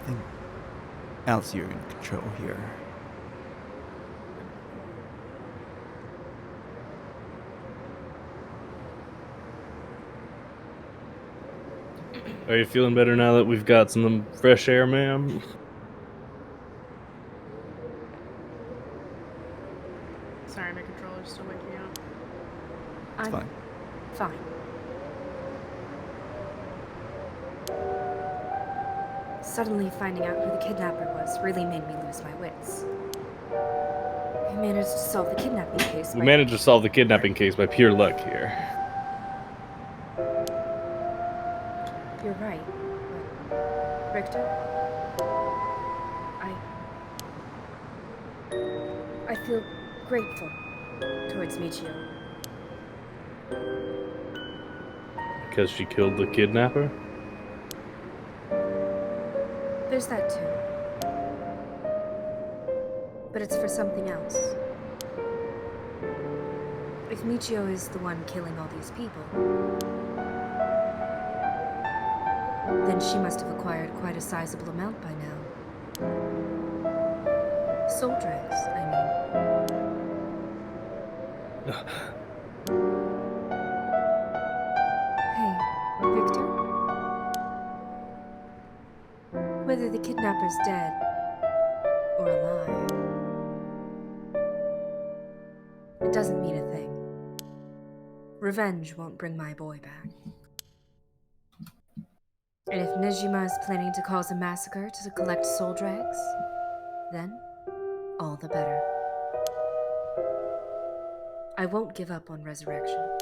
think else you're in control here. Are you feeling better now that we've got some fresh air, ma'am? Sorry, my controller's still waking up. It's fine. Fine. Suddenly finding out who the kidnapper was really made me lose my wits. We managed to solve the kidnapping case. We managed to solve the kidnapping case by pure luck here. You're right. But Richter? I feel grateful towards Michiyo. Because she killed the kidnapper? There's that too. But it's for something else. If Michiyo is the one killing all these people, then she must have acquired quite a sizable amount by now. Soul drugs, I mean. Hey, Richter? Whether the kidnapper's dead or alive, it doesn't mean a thing. Revenge won't bring my boy back. And if Nejima is planning to cause a massacre to collect soul drags, then all the better. I won't give up on resurrection.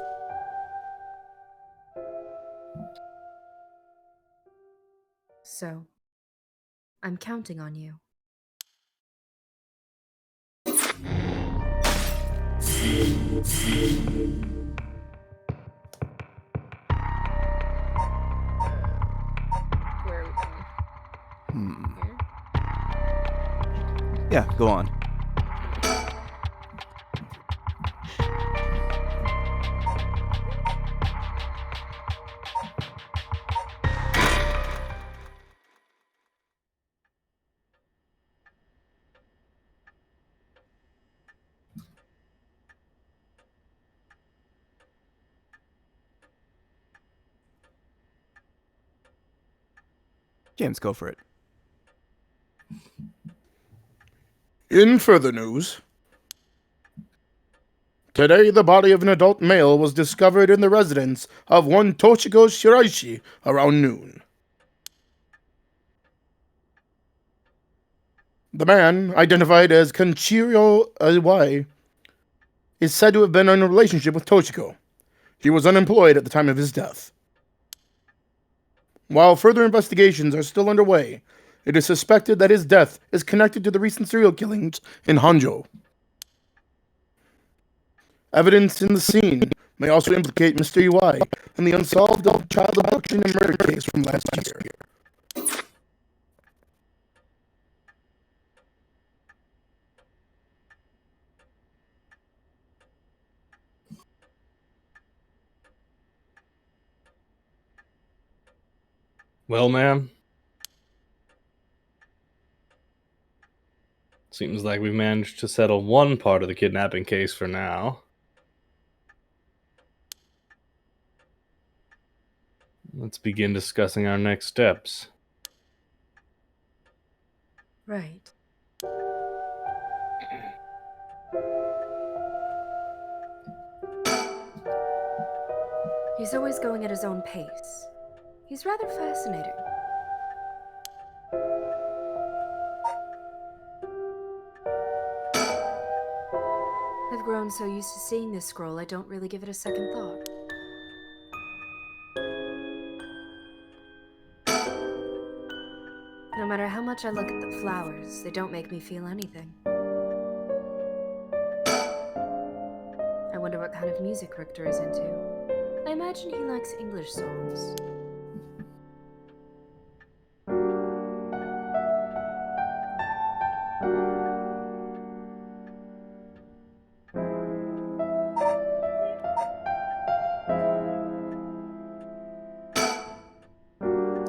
So, I'm counting on you. Where are we going? Here? Yeah, go on. James, go for it. In further news, today the body of an adult male was discovered in the residence of one Toshiko Shiraishi around noon. The man, identified as Kenshiro Iwai, is said to have been in a relationship with Toshiko. He was unemployed at the time of his death. While further investigations are still underway, it is suspected that his death is connected to the recent serial killings in Honjo. Evidence in the scene may also implicate Mr. Iwai in the unsolved child abduction and murder case from last year. Well, ma'am. Seems like we've managed to settle one part of the kidnapping case for now. Let's begin discussing our next steps. Right. He's always going at his own pace. He's rather fascinating. I've grown so used to seeing this scroll, I don't really give it a second thought. No matter how much I look at the flowers, they don't make me feel anything. I wonder what kind of music Richter is into. I imagine he likes English songs.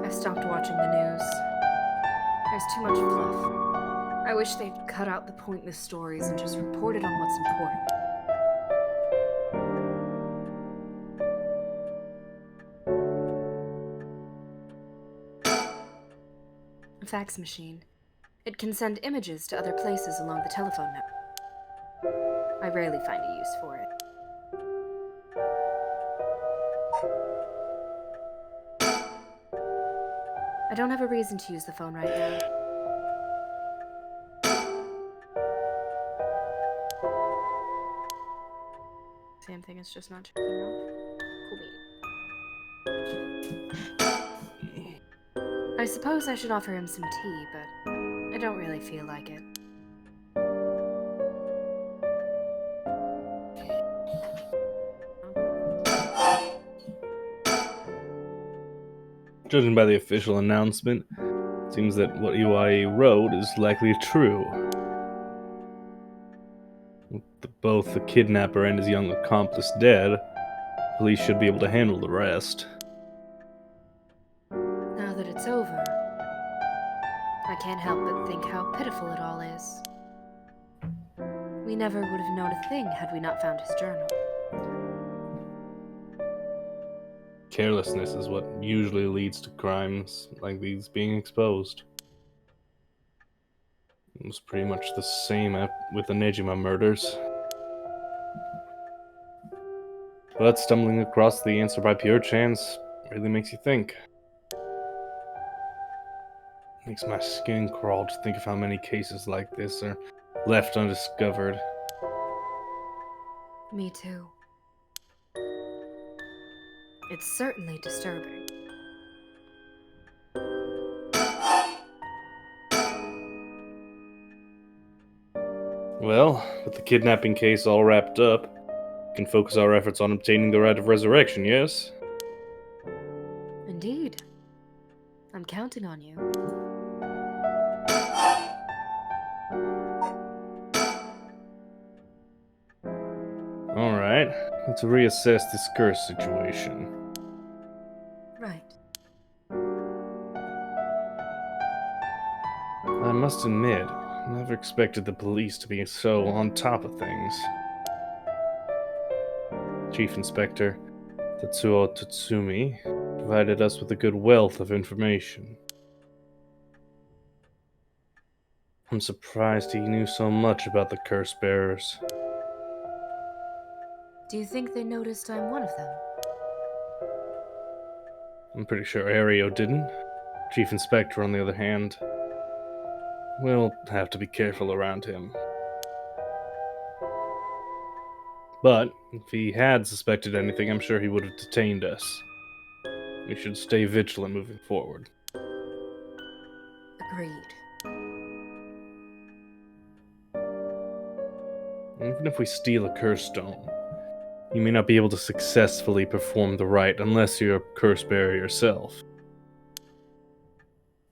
I've stopped watching the news. There's too much fluff. I wish they'd cut out the pointless stories and just reported on what's important. A fax machine. It can send images to other places along the telephone network. I rarely find a use for it. I don't have a reason to use the phone right now. Same thing, it's just not checking off. Cool. I suppose I should offer him some tea, but I don't really feel like it. Judging by the official announcement, it seems that what EYE wrote is likely true. With both the kidnapper and his young accomplice dead, police should be able to handle the rest. Now that it's over, I can't help but think how pitiful it all is. We never would have known a thing had we not found his journal. Carelessness is what usually leads to crimes like these being exposed. It was pretty much the same with the Nejima murders. But stumbling across the answer by pure chance really makes you think. Makes my skin crawl to think of how many cases like this are left undiscovered. Me too. It's certainly disturbing. Well, with the kidnapping case all wrapped up, we can focus our efforts on obtaining the right of resurrection, yes? Indeed. I'm counting on you. Alright, let's reassess this curse situation. Right. I must admit, I never expected the police to be so on top of things. Chief Inspector Tatsuo Tatsumi provided us with a good wealth of information. I'm surprised he knew so much about the curse bearers. Do you think they noticed I'm one of them? I'm pretty sure Erio didn't. Chief Inspector, on the other hand, we'll have to be careful around him. But if he had suspected anything, I'm sure he would have detained us. We should stay vigilant moving forward. Agreed. Even if we steal a curse stone, you may not be able to successfully perform the rite unless you're a curse bearer yourself.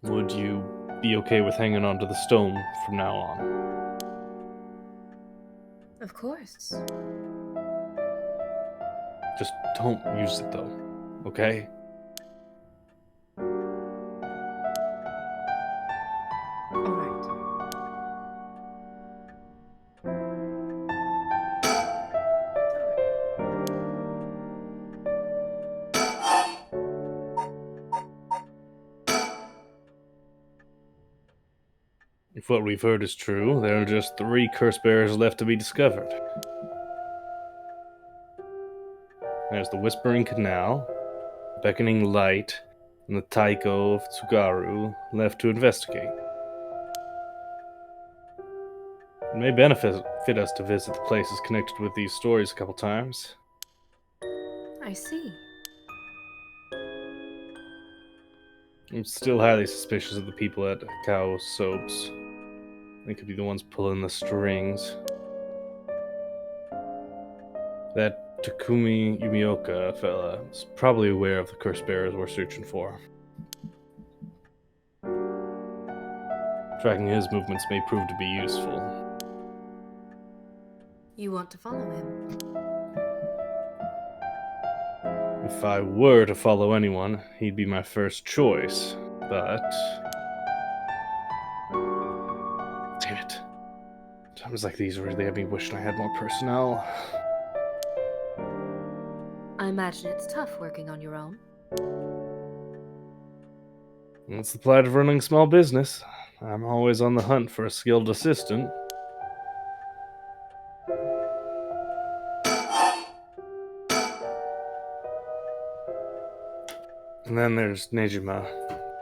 Would you be okay with hanging on to the stone from now on? Of course. Just don't use it though, okay? All right. If what we've heard is true, there are just 3 curse bearers left to be discovered. There's the Whispering Canal, the Beckoning Light, and the Taiko of Tsugaru left to investigate. It may benefit us to visit the places connected with these stories a couple times. I see. I'm still highly suspicious of the people at Kao Soaps. They could be the ones pulling the strings. That Takumi Yumioka fella is probably aware of the curse bearers we're searching for. Tracking his movements may prove to be useful. You want to follow him? If I were to follow anyone, he'd be my first choice, but Times like these really have me wishing I had more personnel. I imagine it's tough working on your own. That's the plight of running a small business. I'm always on the hunt for a skilled assistant. And then there's Nejima,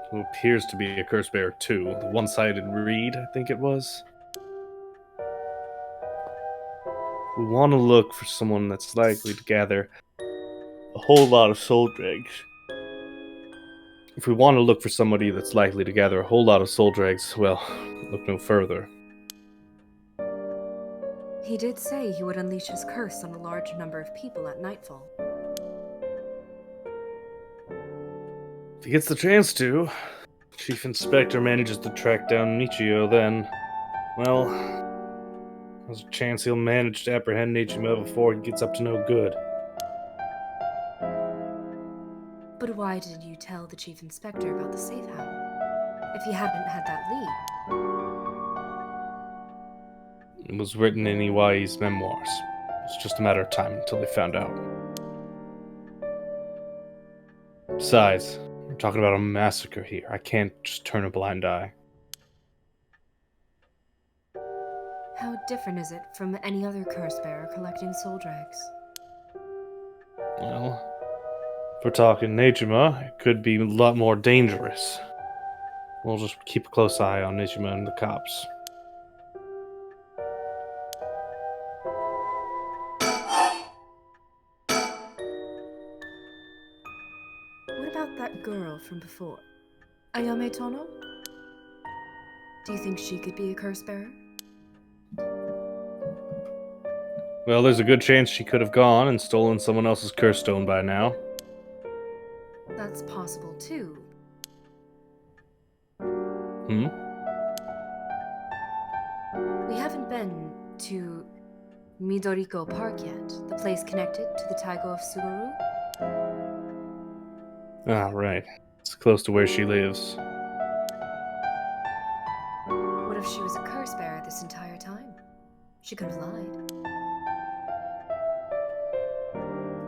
who appears to be a curse bearer too. The one-sided reed, I think it was. We want to look for someone that's likely to gather a whole lot of soul dregs. If we want to look for somebody that's likely to gather a whole lot of soul dregs, well, look no further. He did say he would unleash his curse on a large number of people at nightfall. If he gets the chance to, Chief Inspector manages to track down Michiyo, then, well, there's a chance he'll manage to apprehend Nejima before he gets up to no good. But why did you tell the Chief Inspector about the safe house? If you hadn't had that lead. It was written in Iwai's memoirs. It's just a matter of time until they found out. Besides, we're talking about a massacre here. I can't just turn a blind eye. How different is it from any other curse bearer collecting soul dregs? Well, if we're talking Nejima, it could be a lot more dangerous. We'll just keep a close eye on Nejima and the cops. What about that girl from before? Ayame Tono? Do you think she could be a curse bearer? Well, there's a good chance she could have gone and stolen someone else's curse stone by now. That's possible too. Hmm? We haven't been to Midoriko Park yet, the place connected to the Taigo of Suguru. Ah, right. It's close to where she lives. What if she was a curse bearer this entire time? She could have lied.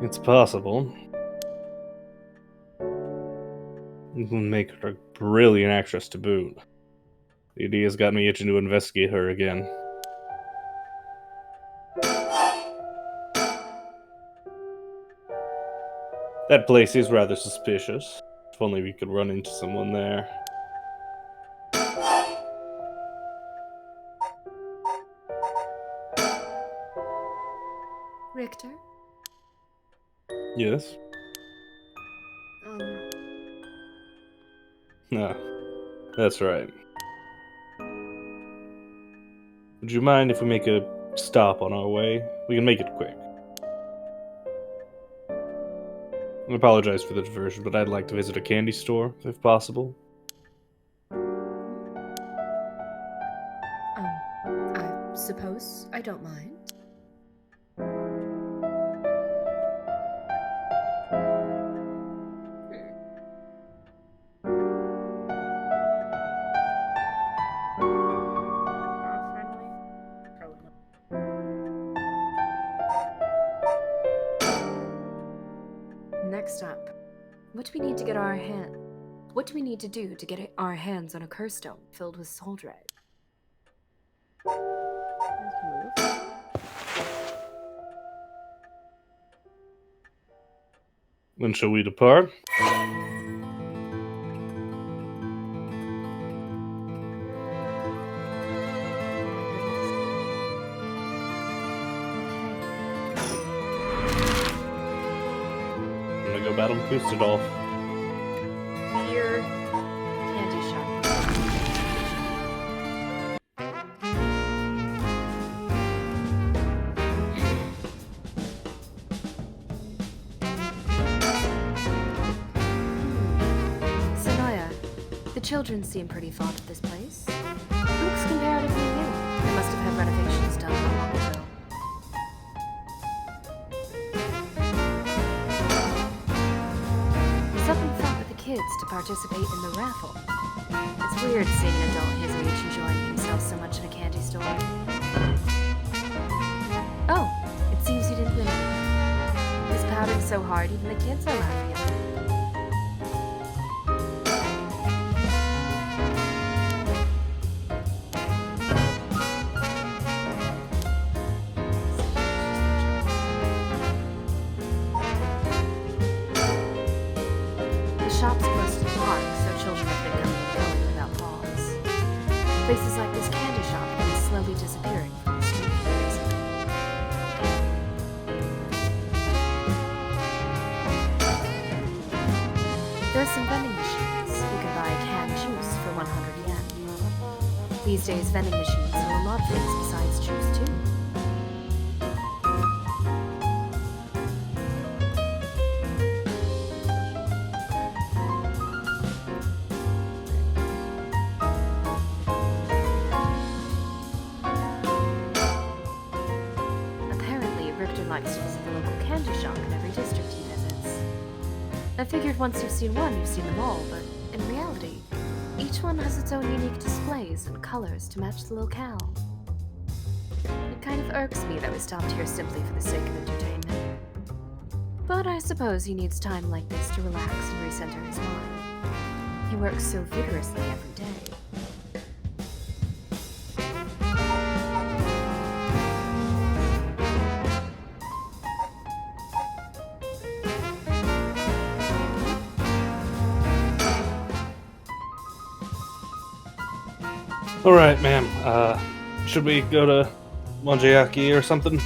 It's possible. You can make her a brilliant actress to boot. The idea's got me itching to investigate her again. That place is rather suspicious. If only we could run into someone there. Richter? Yes? No. That's right. Would you mind if we make a stop on our way? We can make it quick. I apologize for the diversion, but I'd like to visit a candy store, if possible. I suppose I don't mind. Friendly? Probably not. Next up, what do we need to do to get our hands on a curse stone filled with soul dread? When shall we depart? I'm gonna go battle Kustadolf. Here, candy shop. Sanaya, the children seem pretty fond of this place. It looks comparatively new. They must have had renovations done not long ago. He's up in front with the kids to participate in the raffle. It's weird seeing an adult his age enjoying himself so much in a candy store. so hard even the kids are laughing at them. The shop's close to the park, so children have been coming and going without pause. Places like this candy shop have been slowly disappearing from the street recently. There are some vending machines. You can buy canned juice for 100 yen. These days, vending machines sell a lot of things besides juice, too. Apparently, Richter likes to visit the local candy shop in every district he visits. I figured once you've seen one, you've seen them all, but in reality, each one has its own unique displays and colors to match the locale. It kind of irks me that we stopped here simply for the sake of entertainment. But I suppose he needs time like this to relax and recenter his mind. He works so vigorously every day. Alright, ma'am. Should we go to Manjayaki or something?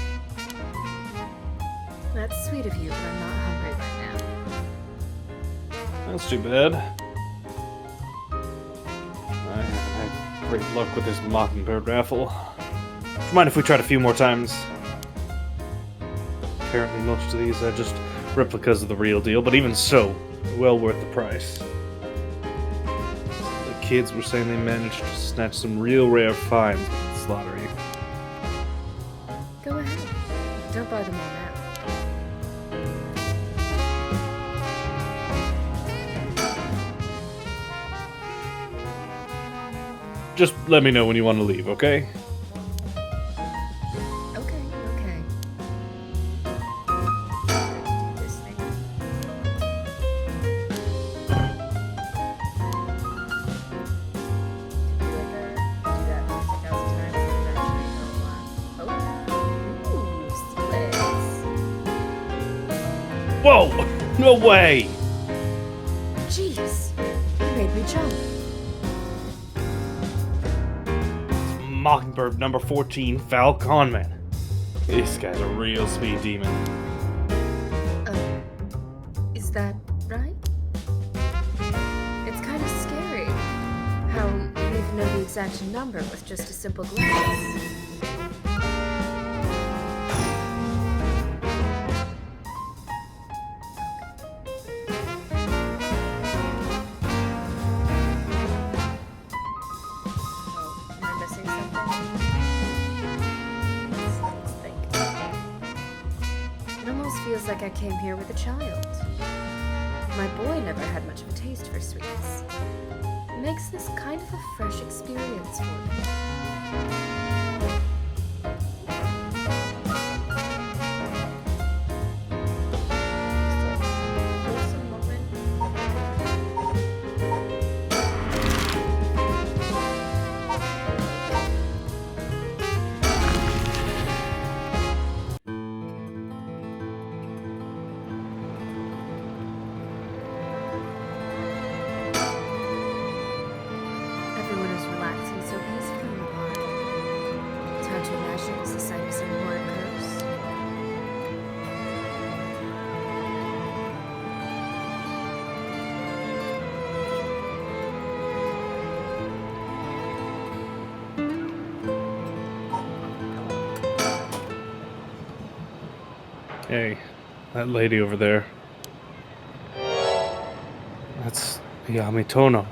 That's sweet of you, but I'm not hungry right now. That's too bad. I haven't had great luck with this Mockingbird raffle. Do you mind if we try it a few more times? Apparently most of these are just replicas of the real deal, but even so, well worth the price. The kids were saying they managed to snatch some real rare finds with this lottery. Go ahead. Don't buy them all now. Just let me know when you want to leave, okay? Okay. This thing. Do that 50,000 times and eventually go, ooh, splits. Whoa! No way! Jeez, you made me jump. Mockingbird number 14, Foul Conman. This guy's a real speed demon. Is that right? It's kind of scary how you even know the exact number with just a simple glance. Oh, am I missing something? Let's think. It almost feels like I came here with a child. My boy never had much of a taste for sweets. It makes this kind of a fresh experience for me. Wholesome moment. Everyone is relaxing so peacefully in the park. It's hard to imagine as the sight of some more occurs. Hey, that lady over there. That's Ayame Tono.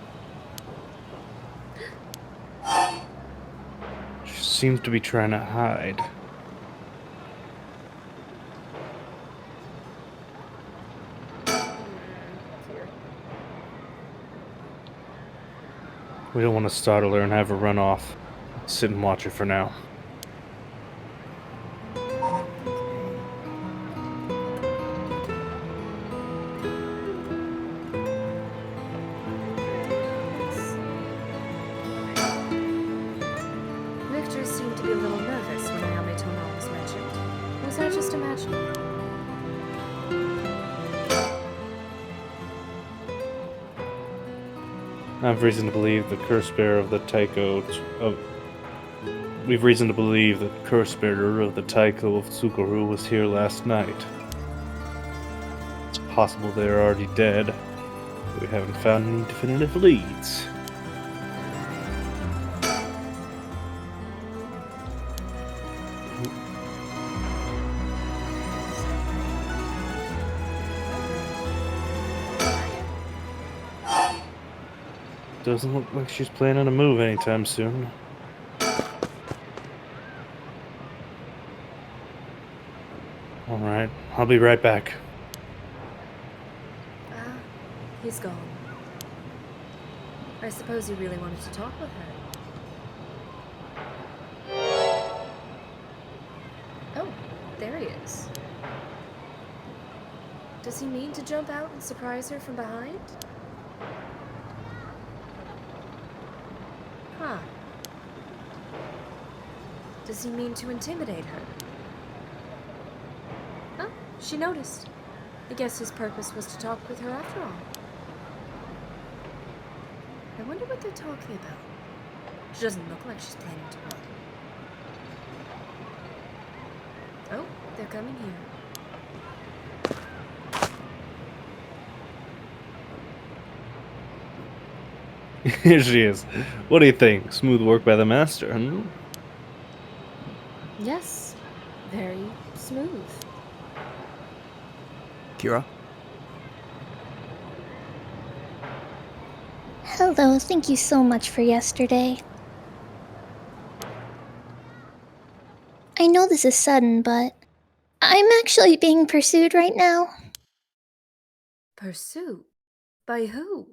She seems to be trying to hide. We don't want to startle her and have her run off. Sit and watch her for now. I have reason to believe the curse bearer of the Taiko we've reason to believe the curse bearer of the Taiko of Tsukuru was here last night. It's possible they are already dead. We haven't found any definitive leads. Doesn't look like she's planning to move anytime soon. Alright, I'll be right back. Ah, he's gone. I suppose you really wanted to talk with her. Oh, there he is. Does he mean to jump out and surprise her from behind? Huh. Does he mean to intimidate her? Oh, she noticed. I guess his purpose was to talk with her after all. I wonder what they're talking about. She doesn't look like she's planning to run. Oh, they're coming here. Here she is. What do you think? Smooth work by the master, hmm? Yes, very smooth. Kyra? Hello, thank you so much for yesterday. I know this is sudden, but I'm actually being pursued right now. Pursuit? By who?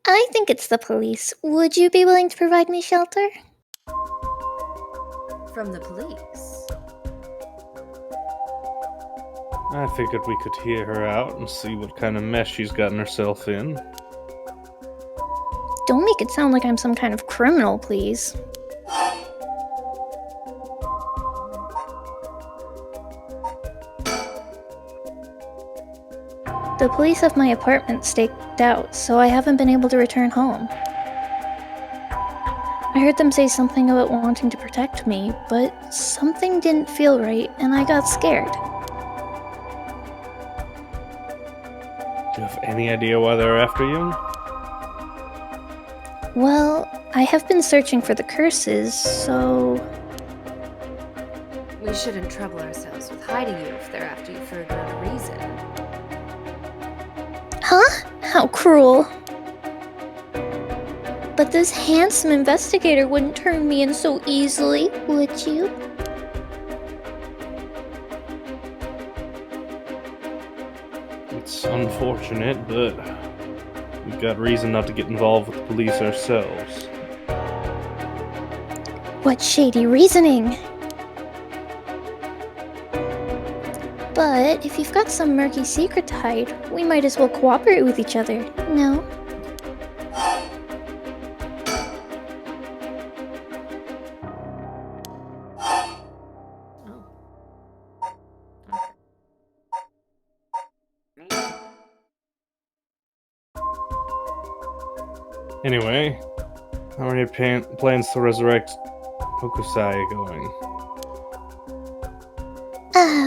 I think it's the police. Would you be willing to provide me shelter? From the police? I figured we could hear her out and see what kind of mess she's gotten herself in. Don't make it sound like I'm some kind of criminal, please. The police have my apartment staked out, so I haven't been able to return home. I heard them say something about wanting to protect me, but something didn't feel right, and I got scared. Do you have any idea why they're after you? Well, I have been searching for the curses, so... We shouldn't trouble ourselves with hiding you if they're after you for a good reason. Huh? How cruel. But this handsome investigator wouldn't turn me in so easily, would you? It's unfortunate, but we've got reason not to get involved with the police ourselves. What shady reasoning! But if you've got some murky secret to hide, we might as well cooperate with each other, no? Anyway, how are your plans to resurrect Hokusai going?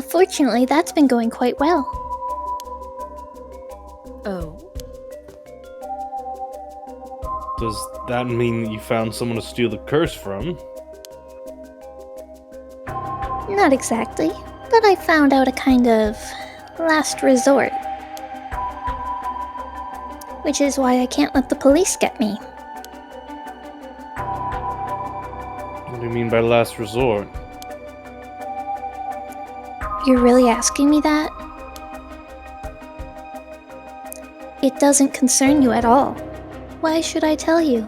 Fortunately, that's been going quite well. Oh? Does that mean that you found someone to steal the curse from? Not exactly, but I found out a kind of last resort. Which is why I can't let the police get me. What do you mean by last resort? You're really asking me that? It doesn't concern you at all. Why should I tell you?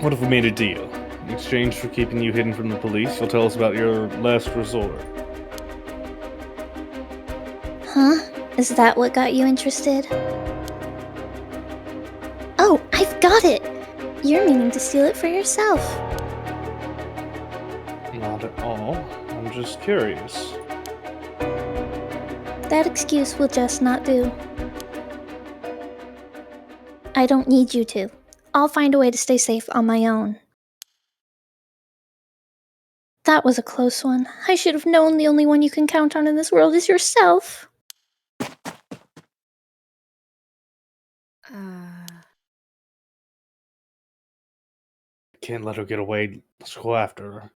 What if we made a deal? In exchange for keeping you hidden from the police, you'll tell us about your last resort. Huh? Is that what got you interested? Oh, I've got it! You're meaning to steal it for yourself. Not at all. I'm just curious. That excuse will just not do. I don't need you to. I'll find a way to stay safe on my own. That was a close one. I should have known the only one you can count on in this world is yourself. Can't let her get away. Let's go after her.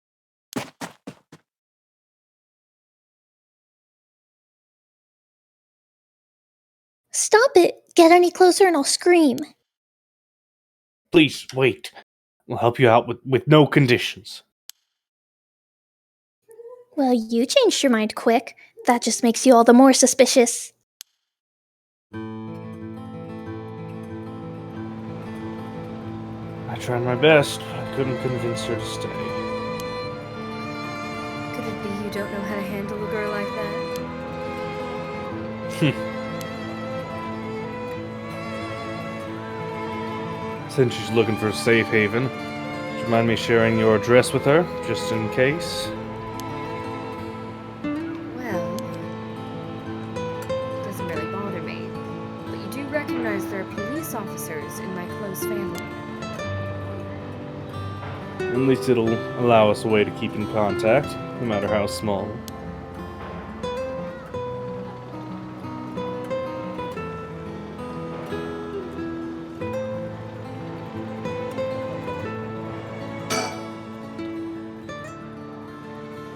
Stop it! Get any closer and I'll scream. Please, wait. We'll help you out with no conditions. Well, you changed your mind quick. That just makes you all the more suspicious. I tried my best, but I couldn't convince her to stay. Could it be you don't know how to handle a girl like that? Since she's looking for a safe haven, would you mind me sharing your address with her, just in case? Well, doesn't really bother me. But you do recognize there are police officers in my close family. At least it'll allow us a way to keep in contact, no matter how small.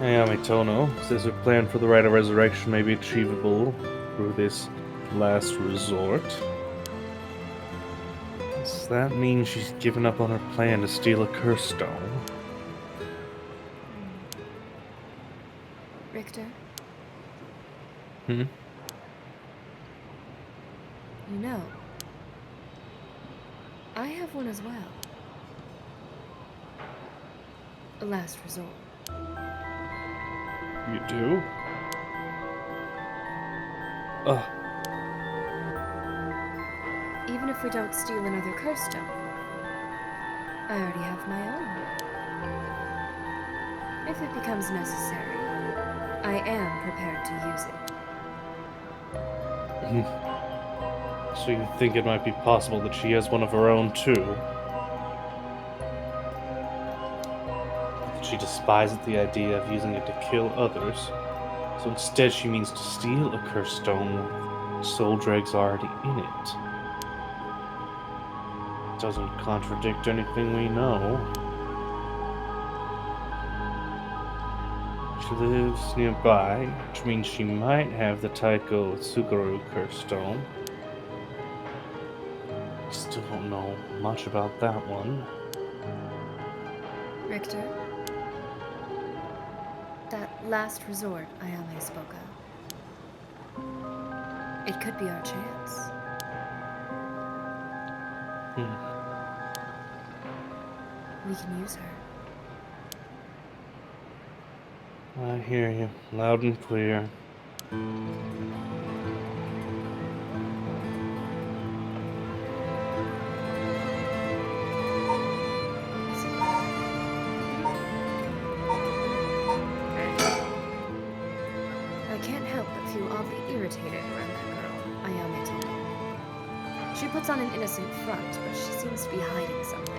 Ayame Tono says her plan for the rite of resurrection may be achievable through this last resort. Does that mean she's given up on her plan to steal a curse stone? Richter, Hmm? you know, I have one as well. A last resort. You do? Ugh. Even if we don't steal another curse stone, I already have my own. If it becomes necessary, I am prepared to use it. So you think it might be possible that she has one of her own too? That she despises the idea of using it to kill others, so instead she means to steal a cursed stone with soul dregs already in it. Doesn't contradict anything we know. She lives nearby, which means she might have the Taiko Tsugaru cursed stone. Still don't know much about that one. Richter, that last resort Ayame spoke of. It could be our chance. We can use her. I hear you, loud and clear. I can't help but feel oddly irritated around that girl, Ayame Tono. She puts on an innocent front, but she seems to be hiding something.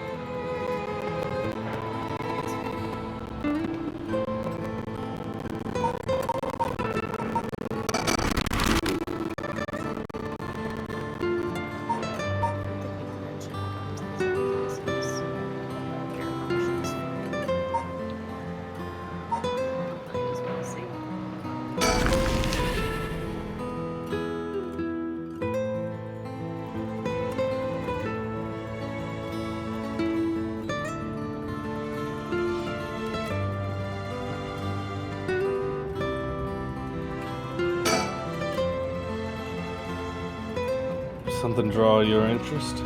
Something draw your interest?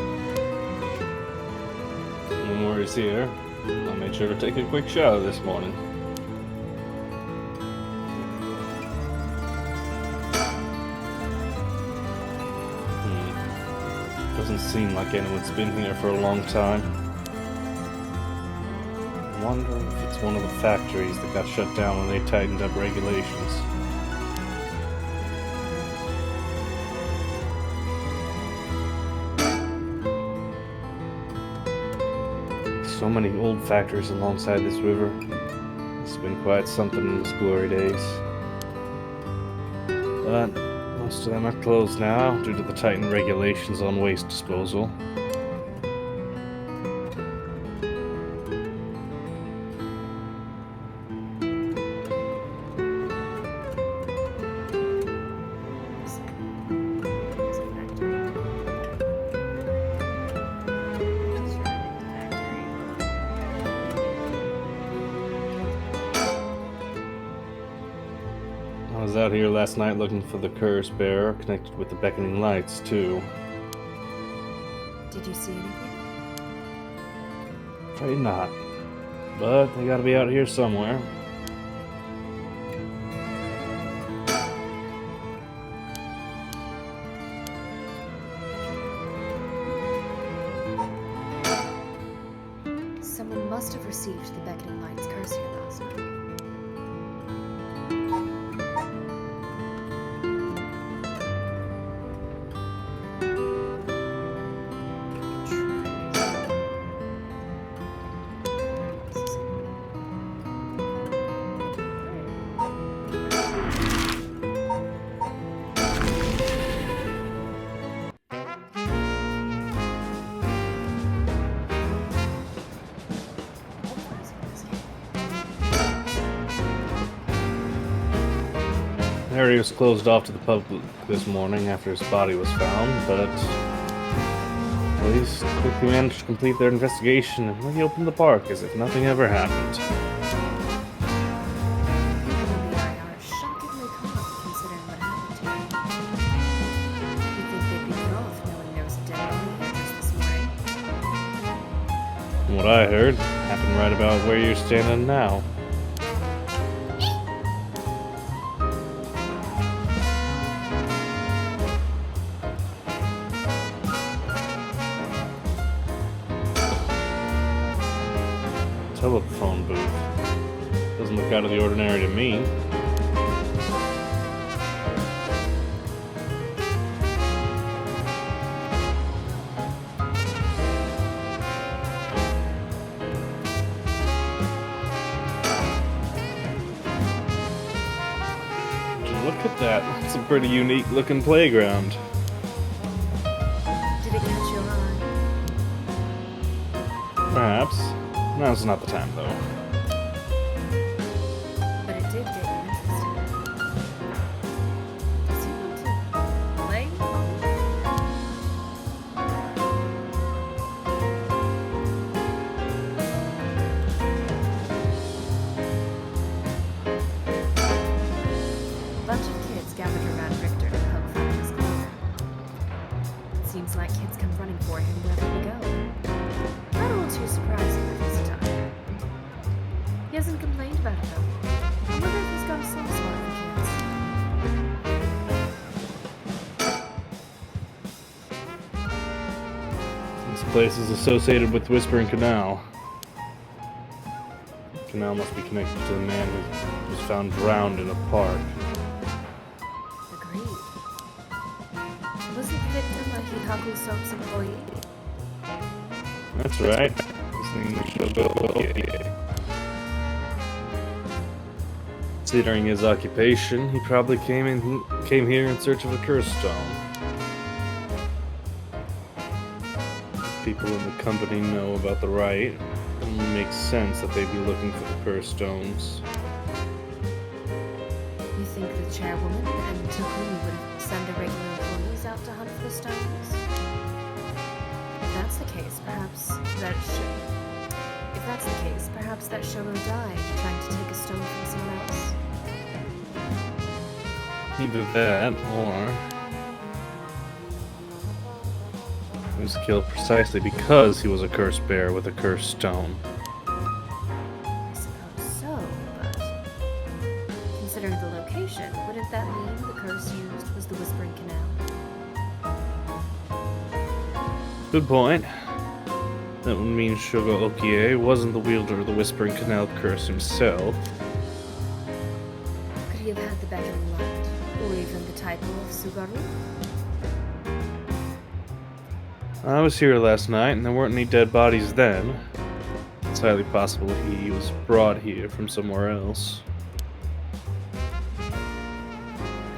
No worries here. I made sure to take a quick shower this morning. Doesn't seem like anyone's been here for a long time. wonder if it's one of the factories that got shut down when they tightened up regulations. So many old factories alongside this river. It's been quite something in its glory days. But most of them are closed now due to the tightened regulations on waste disposal. It's a factory. I was out here last night looking for the curse bearer, connected with the beckoning lights, too. Did you see anything? Afraid not. But they gotta be out here somewhere. Someone must have received the beckoning light's curse here last night. Erio's closed off to the public this morning after his body was found, but police quickly managed to complete their investigation and reopened the park as if nothing ever happened. People in the area are shockingly calm considering what happened here. You'd think they'd be put off knowing there was a dead body here just this morning. From what I heard, happened right about where you're standing now. Telephone booth. Doesn't look out of the ordinary to me. Look at that. It's a pretty unique looking playground. Did it catch your eye? Perhaps. Now's not the time, though. But it did get you interested. Does he want to play? A bunch of kids gathered around Richter to poke fun at his clothing. It seems like kids come running for him wherever we go. Not all too surprising at this time. He hasn't complained about it though. I wonder if he's got a soft spot for kids. This place is associated with Whispering Canal. Canal must be connected to the man who was found drowned in a park. Agreed. Wasn't the victim a Hikaku Soap's employee? That's right. His name was Shogo. Considering his occupation, he probably came here in search of a curse stone. People in the company know about the rite. It only makes sense that they'd be looking for the curse stones. You think the chairwoman and Takumi would send irregular employees out to hunt for the stones? If that's the case, perhaps that Shogo died trying to take a stone from someone else. Either that, or he was killed precisely because he was a cursed bear with a cursed stone. I suppose so, but considering the location, wouldn't that mean the curse used was the Whispering Canal? Good point. That would mean Shogo Okie wasn't the wielder of the Whispering Canal Curse himself. Could he have had the beckoning light? Or even the title of Sugaru? I was here last night, and there weren't any dead bodies then. It's highly possible he was brought here from somewhere else.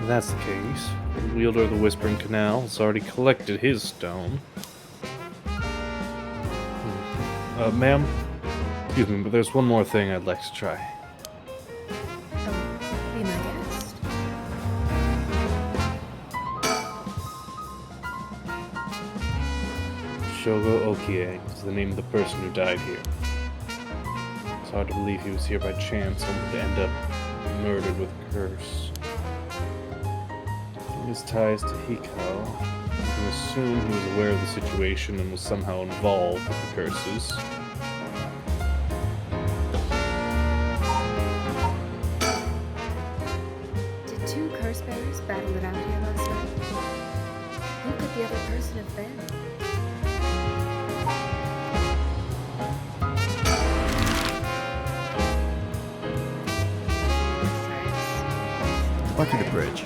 If that's the case, the wielder of the Whispering Canal has already collected his stone. Ma'am? Excuse me, but there's one more thing I'd like to try. Oh, be my guest. Shogo Okie is the name of the person who died here. It's hard to believe he was here by chance, only to end up murdered with a curse. His ties to Hiko, you can assume he was aware of the situation and was somehow involved with the curses. Did two curse bearers battle it out here last night? Who could the other person have been? Walk to the bridge.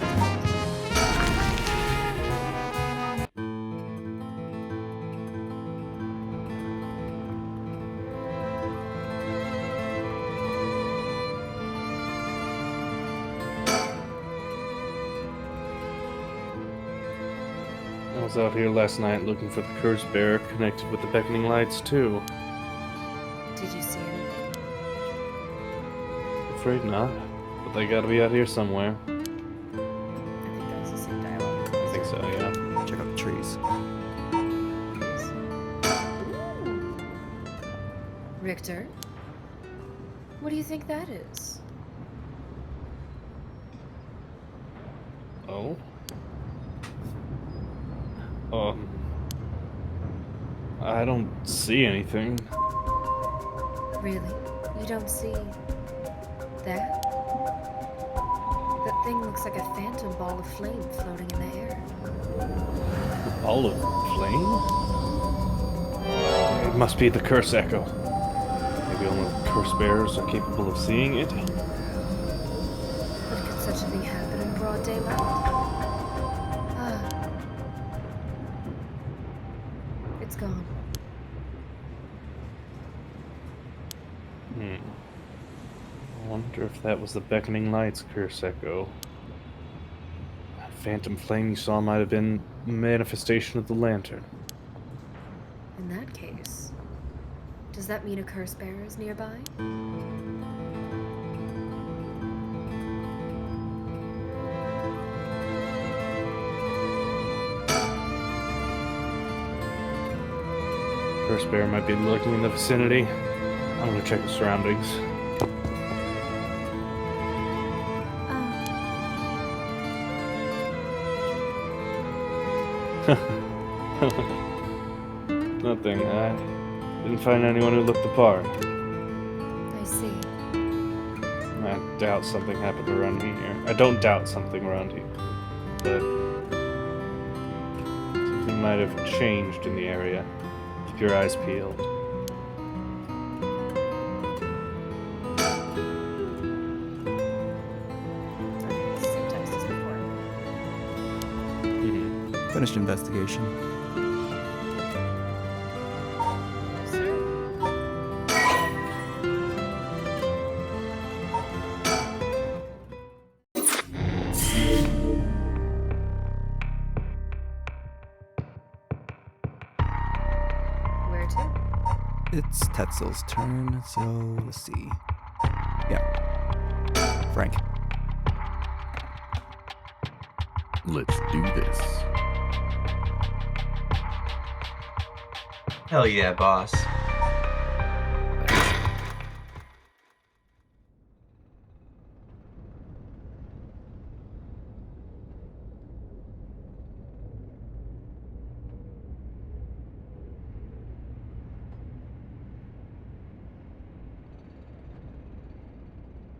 I was out here last night looking for the curse bearer connected with the beckoning lights too. Did you see anything? Afraid not, but they gotta be out here somewhere. I think that was the same dialogue. I think so, yeah. Check out the trees. Ooh. Richter? What do you think that is? Oh? I don't see anything. Really? You don't see that? That thing looks like a phantom ball of flame floating in the air. A ball of flame? It must be the curse echo. Maybe only the curse bearers are capable of seeing it. But could such a thing happen in broad daylight? Ah. It's gone. I wonder if that was the beckoning lights curse echo. That phantom flame you saw might have been a manifestation of the lantern. In that case, does that mean a curse bearer is nearby? Curse bearer might be lurking in the vicinity. I'm gonna check the surroundings. Nothing. I didn't find anyone who looked the part. I see. I doubt something happened around here. I don't doubt something around here, but something might have changed in the area. Keep your eyes peeled. Same text as before. Finished investigation. Yes, sir. Where to? It's Tetzel's turn, so let's see. Yeah. Frank. Let's do this. Hell yeah, boss.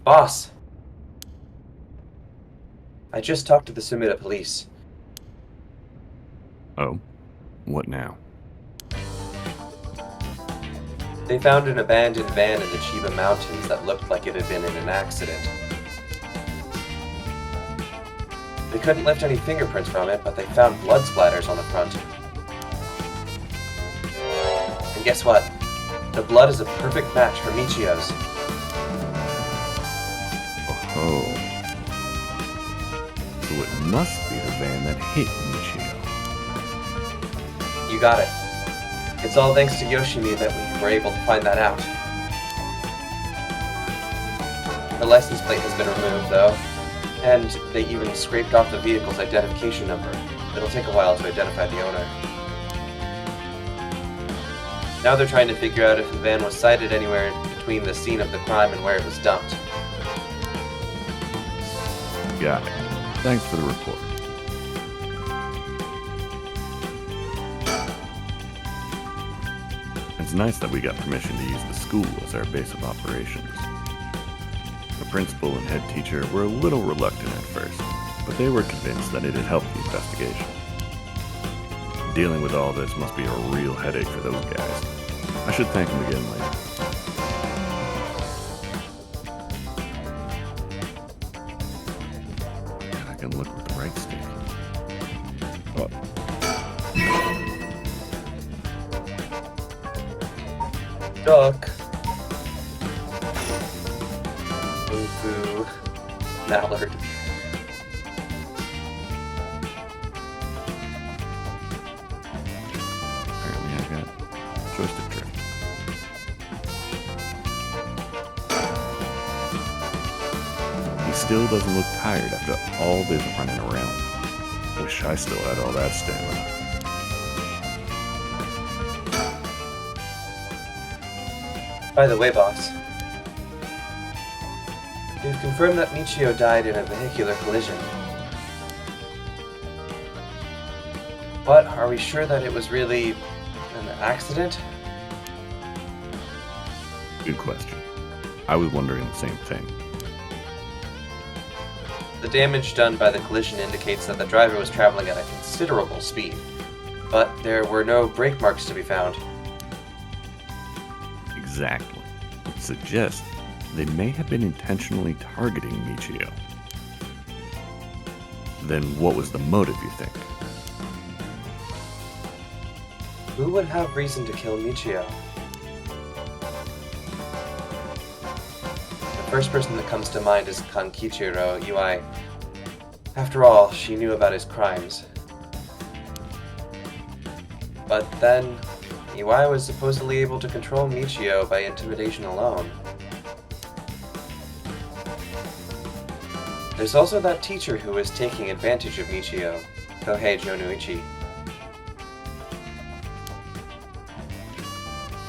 Boss! I just talked to the Sumida police. Oh, what now? They found an abandoned van in the Chiba Mountains that looked like it had been in an accident. They couldn't lift any fingerprints from it, but they found blood splatters on the front. And guess what? The blood is a perfect match for Michiyo's. Oh. So it must be the van that hit Michiyo. You got it. It's all thanks to Yoshimi that we were able to find that out. The license plate has been removed, though, and they even scraped off the vehicle's identification number. It'll take a while to identify the owner. Now they're trying to figure out if the van was sighted anywhere in between the scene of the crime and where it was dumped. Got it. Thanks for the report. It's nice that we got permission to use the school as our base of operations. The principal and head teacher were a little reluctant at first, but they were convinced that it'd help the investigation. Dealing with all this must be a real headache for those guys. I should thank them again later. I can look with the right stick. Oh. Duck. Boo-boo. Mallard. Apparently I got joystick drift. He still doesn't look tired after all this running around. Wish I still had all that stamina. By the way, boss. We've confirmed that Michiyo died in a vehicular collision. But are we sure that it was really an accident? Good question. I was wondering the same thing. The damage done by the collision indicates that the driver was traveling at a considerable speed, but there were no brake marks to be found. Exactly. It suggests they may have been intentionally targeting Michiyo. Then what was the motive, you think? Who would have reason to kill Michiyo? The first person that comes to mind is Kankichiro Ui. After all, she knew about his crimes. But then, Ui was supposedly able to control Michiyo by intimidation alone. There's also that teacher who was taking advantage of Michiyo, Kohei Jonuichi.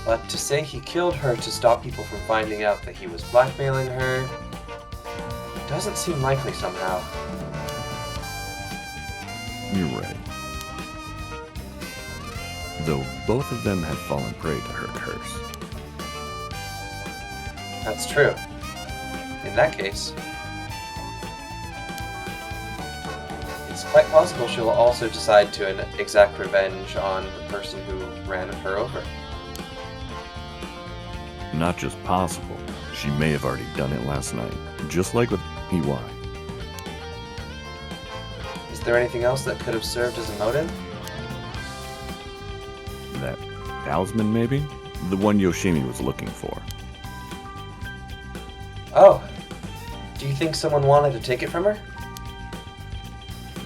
But to say he killed her to stop people from finding out that he was blackmailing her doesn't seem likely somehow. You're right. Though both of them had fallen prey to her curse. That's true. In that case, it's quite possible she'll also decide to exact revenge on the person who ran her over. Not just possible, she may have already done it last night, just like with EY. Is there anything else that could have served as a motive? That talisman, maybe? The one Yoshimi was looking for. Oh, do you think someone wanted to take it from her?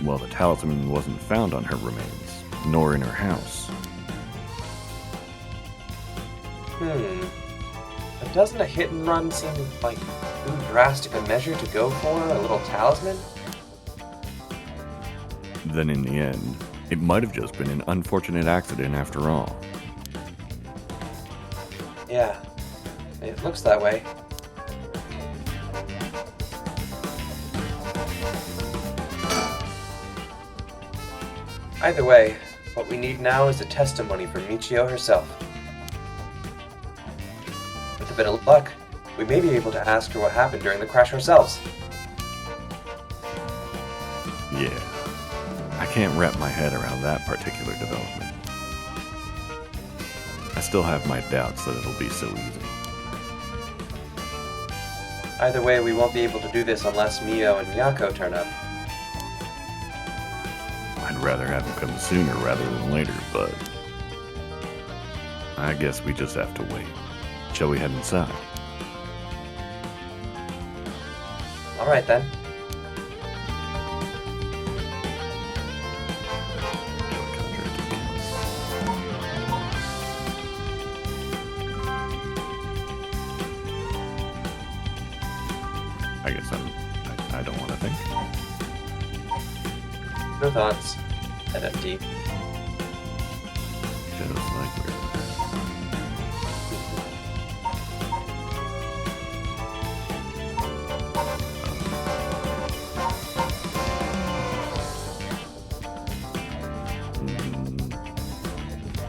Well, the talisman wasn't found on her remains, nor in her house. But doesn't a hit and run seem like too drastic a measure to go for a little talisman? Then in the end, it might have just been an unfortunate accident after all. Yeah, it looks that way. Either way, what we need now is a testimony from Michiyo herself. With a bit of luck, we may be able to ask her what happened during the crash ourselves. Yeah, I can't wrap my head around that particular development. I still have my doubts that it'll be so easy. Either way, we won't be able to do this unless Mio and Yakko turn up. I'd rather have them come sooner rather than later, but I guess we just have to wait. Shall we head inside? Alright then. I guess I don't want to think. No thoughts. Head empty. Just like we're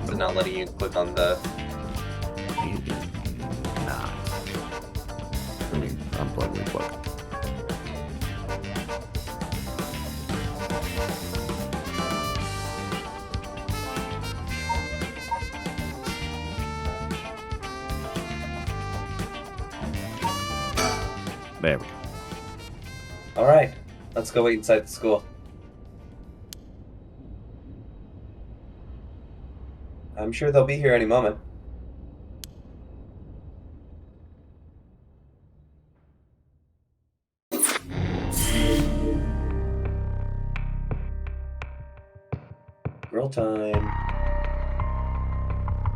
Is it not letting you click on the... It is not. I mean, unplug, replug. There we go. Alright, let's go wait inside the school. I'm sure they'll be here any moment. Girl time.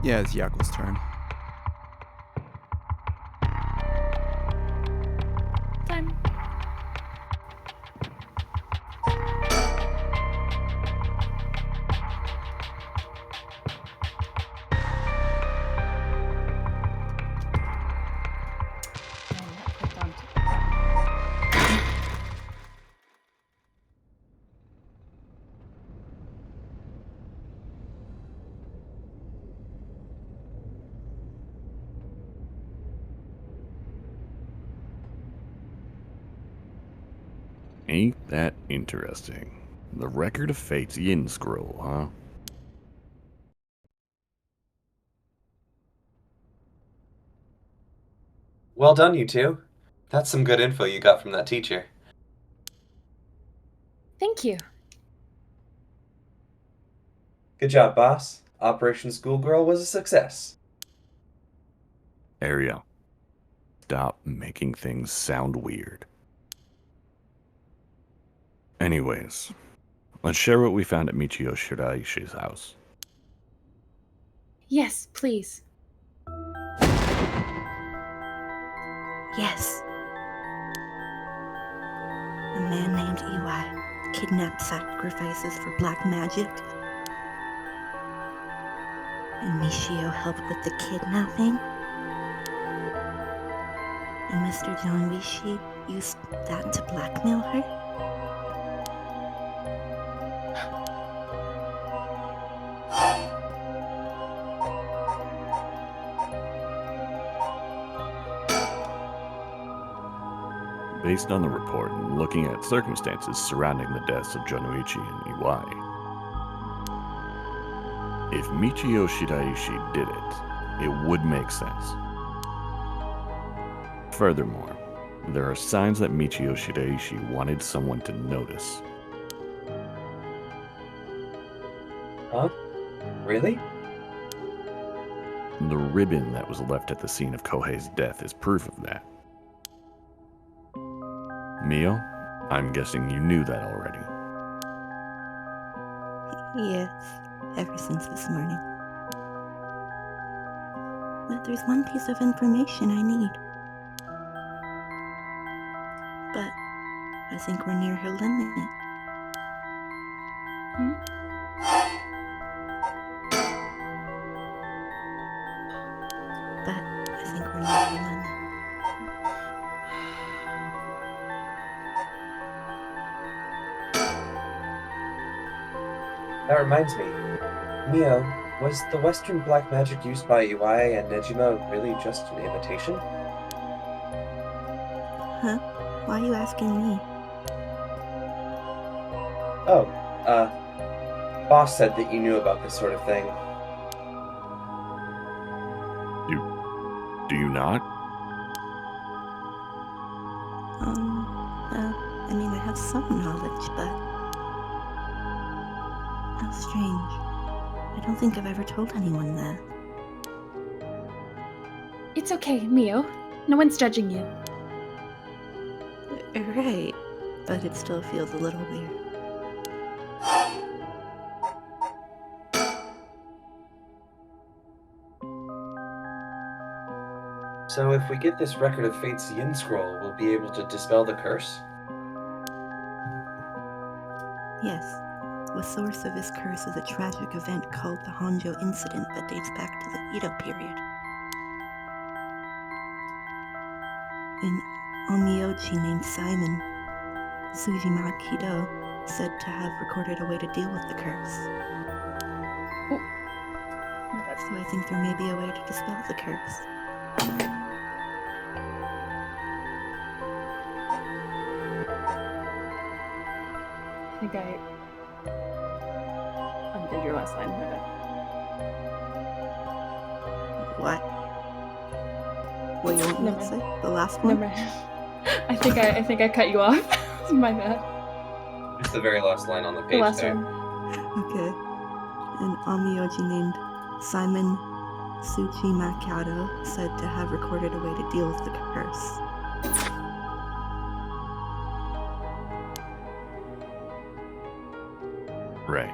Yeah, it's Yakko's turn. Time. Ain't that interesting? The Record of Fate's Yin Scroll, huh? Well done, you two. That's some good info you got from that teacher. Thank you. Good job, boss. Operation Schoolgirl was a success. Erio, stop making things sound weird. Anyways, let's share what we found at Michiyo Shiraishi's house. Yes, please. Yes. A man named Iwai kidnapped sacrifices for black magic. And Michiyo helped with the kidnapping. And Mr. Jonwishi used that to blackmail her. Based on the report and looking at circumstances surrounding the deaths of Jonuichi and Iwai, if Michiyo Shiraishi did it, it would make sense. Furthermore, there are signs that Michiyo Shiraishi wanted someone to notice. Huh? Really? The ribbon that was left at the scene of Kohei's death is proof of that. Mio, I'm guessing you knew that already. Yes, ever since this morning. But there's one piece of information I need. But I think we're near her limit. But I think we're near her limit. That reminds me. Mio, was the Western black magic used by Iwai and Nejima really just an imitation? Huh? Why are you asking me? Oh, Boss said that you knew about this sort of thing. not? Well, I mean, I have some knowledge, but... How strange. I don't think I've ever told anyone that. It's okay, Mio. No one's judging you. Right, but it still feels a little weird. So if we get this record of Fate's Yin Scroll, we'll be able to dispel the curse? Yes. The source of this curse is a tragic event called the Honjo Incident that dates back to the Edo period. An Onmyoji named Simon, Sujima Kido, said to have recorded a way to deal with the curse. So I think there may be a way to dispel the curse. I think I undid your last line. My bad. What? What you want me Never to mind. say? The last one? Never mind. I think I cut you off. My bad. It's the very last line on the The page last there. one. Okay. An Onmyoji named Simon Tsuchi Makado said to have recorded a way to deal with the curse. Right.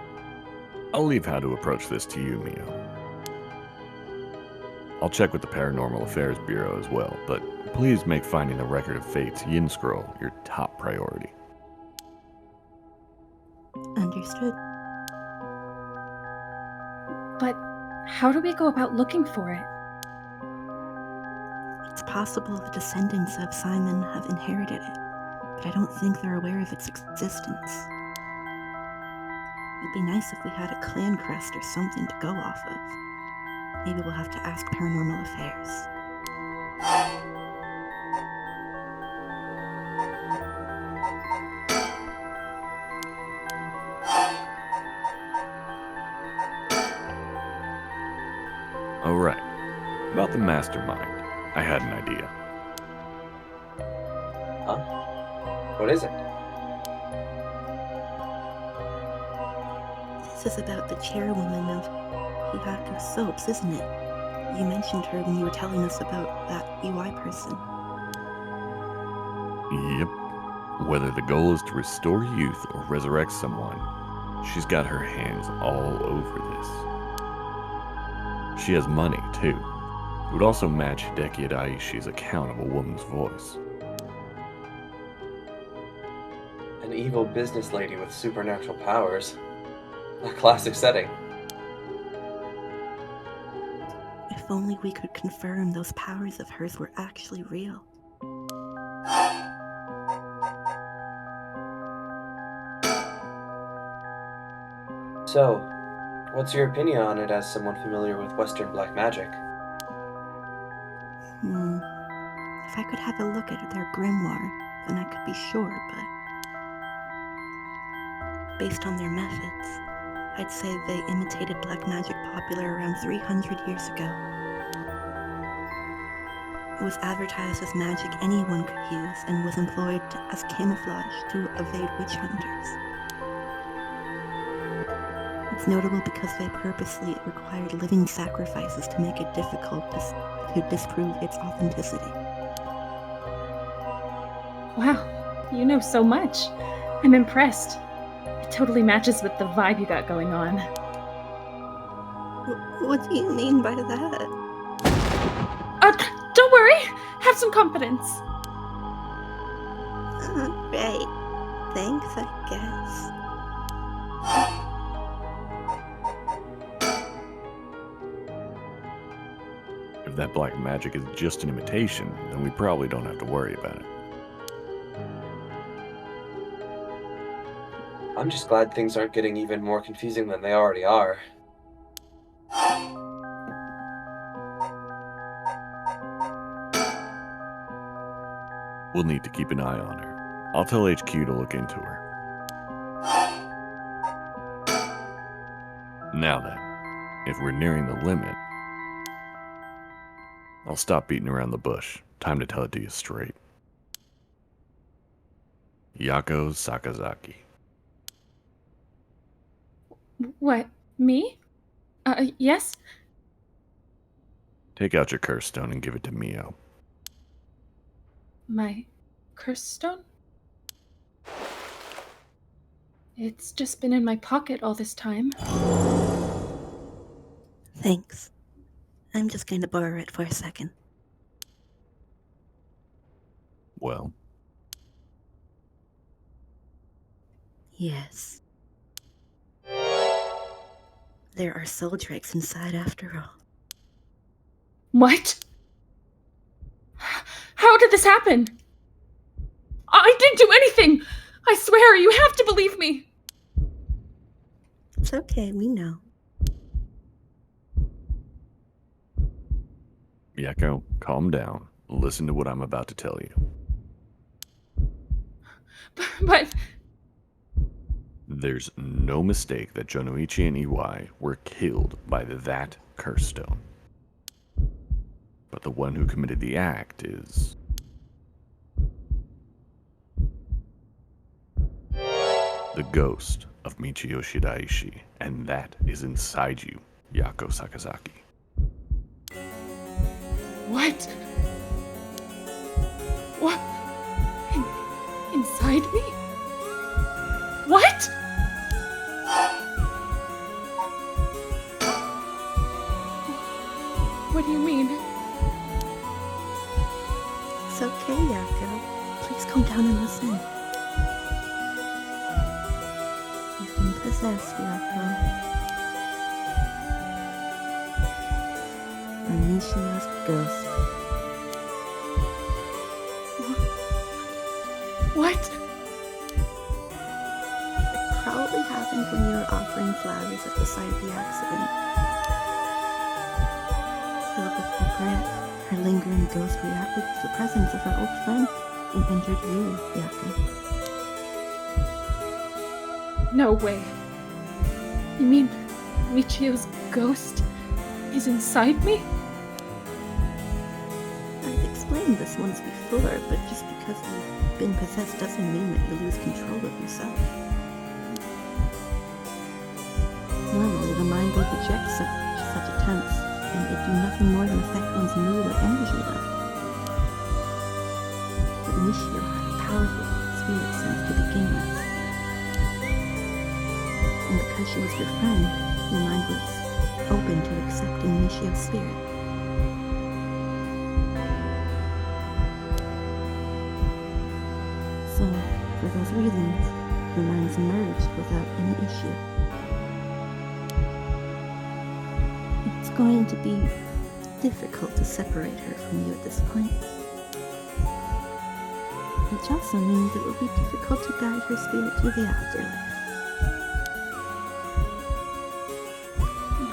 I'll leave how to approach this to you, Mio. I'll check with the Paranormal Affairs Bureau as well, but please make finding the record of Fate's Yin Scroll your top priority. Understood. But how do we go about looking for it? It's possible the descendants of Simon have inherited it, but I don't think they're aware of its existence. It'd be nice if we had a clan crest or something to go off of. Maybe we'll have to ask Paranormal Affairs. Oh, right. About the mastermind, I had an idea. Huh? What is it? This is about the chairwoman of Hihaka Soaps, isn't it? You mentioned her when you were telling us about that UI person. Yep. Whether the goal is to restore youth or resurrect someone, she's got her hands all over this. She has money, too. It would also match Hideki Daishi's account of a woman's voice. An evil business lady with supernatural powers. A classic setting. If only we could confirm those powers of hers were actually real. So, what's your opinion on it as someone familiar with Western black magic? If I could have a look at their grimoire, then I could be sure, but... based on their methods, I'd say they imitated black magic popular around 300 years ago. It was advertised as magic anyone could use and was employed as camouflage to evade witch hunters. It's notable because they purposely required living sacrifices to make it difficult to disprove its authenticity. Wow, you know so much. I'm impressed. It totally matches with the vibe you got going on. What do you mean by that? Don't worry. Have some confidence. Right. Thanks, I guess. If that black magic is just an imitation, then we probably don't have to worry about it. I'm just glad things aren't getting even more confusing than they already are. We'll need to keep an eye on her. I'll tell HQ to look into her. Now then, if we're nearing the limit, I'll stop beating around the bush. Time to tell it to you straight. Yakko Sakazaki. What? Me? Yes? Take out your curse stone and give it to Mio. My curse stone? It's just been in my pocket all this time. Thanks. I'm just going to borrow it for a second. Well, Yes. There are soul drakes inside after all. What? How did this happen? I didn't do anything! I swear, you have to believe me! It's okay, we know. Yakko, calm down. Listen to what I'm about to tell you. But... There's no mistake that Jonoichi and Iwai were killed by that curse stone. But the one who committed the act is... the ghost of Michiyo Shiraishi, and that is inside you, Yakko Sakazaki. What? What? Inside me? What? What do you mean? It's okay, Yakko. Please calm down and listen. You've been possessed, Yakko. By Michiyo's ghost. What? It probably happened when you were offering flowers at the site of the accident. Filled with regret, her lingering ghost reacted to the presence of her old friend and entered you, Yakko. No way. You mean Michiyo's ghost is inside me? I've explained this once before, but just because you've been possessed doesn't mean that you lose control of yourself. Normally, the mind will reject such attempts, and it do nothing more than affect one's mood or energy level. But Michiyo had a powerful spirit sense to begin with. And because she was your friend, your mind was open to accepting Michiyo's spirit. So, for those reasons, your minds merged without any issue. It's going to be difficult to separate her from you at this point. Which also means it will be difficult to guide her spirit through the afterlife.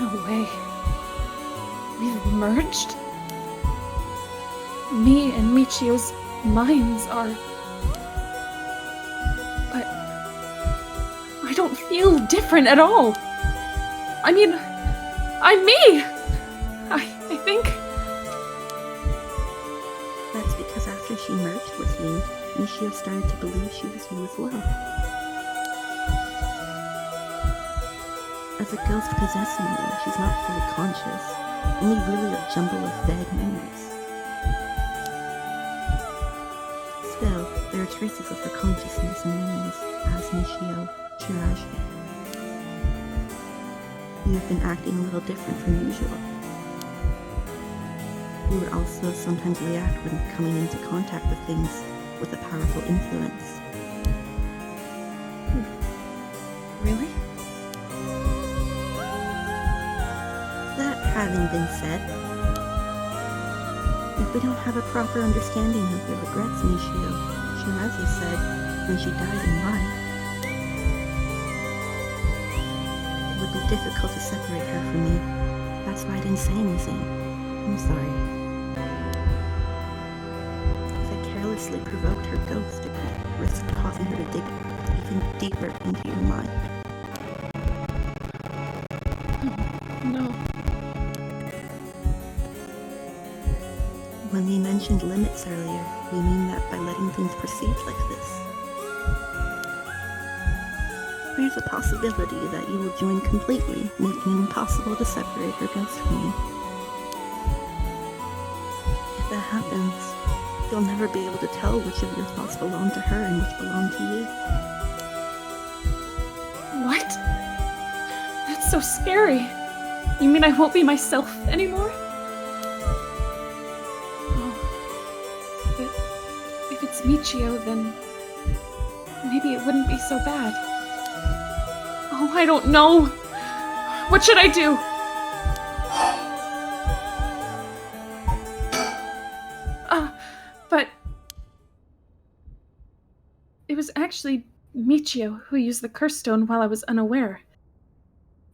No way. We've merged? Me and Michiyo's minds are... But... I don't feel different at all. I mean, I'm me! I think... That's because after she merged with you, Michiyo started to believe she was you as well. As a ghost possessing you, she's not fully conscious, only really a jumble of vague memories. Still, there are traces of her consciousness and memories as Michiyo Shiraishi. You have been acting a little different from usual. You would also sometimes react when coming into contact with things with a powerful influence. Really? That having been said, if we don't have a proper understanding of the regrets Michiyo Shiraishi said when she died in life, it would be difficult to separate her from me. That's why I didn't say anything. I'm sorry. If I carelessly provoked her ghost, it could risk causing her to dig even deeper into your mind. No. mentioned limits earlier, we mean that by letting things proceed like this. There's a possibility that you will join completely, making it impossible to separate her ghost from you. If that happens, you'll never be able to tell which of your thoughts belong to her and which belong to you. What? That's so scary. You mean I won't be myself anymore? Oh. But if it's Michiyo, then maybe it wouldn't be so bad. Oh, I don't know. What should I do? But it was actually Michiyo who used the curse stone while I was unaware.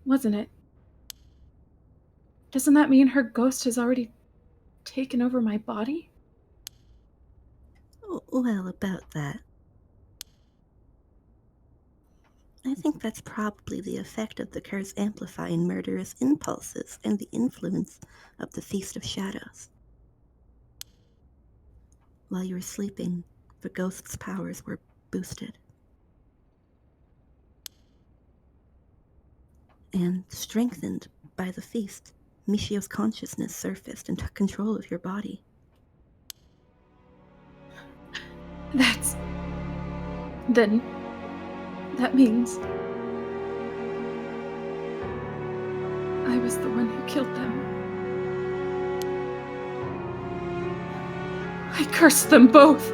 Wasn't it? Doesn't that mean her ghost has already taken over my body? Well, about that. I think that's probably the effect of the curse amplifying murderous impulses and the influence of the Feast of Shadows. While you were sleeping, the ghost's powers were boosted. And strengthened by the feast, Michiyo's consciousness surfaced and took control of your body. Then that means I was the one who killed them. I cursed them both.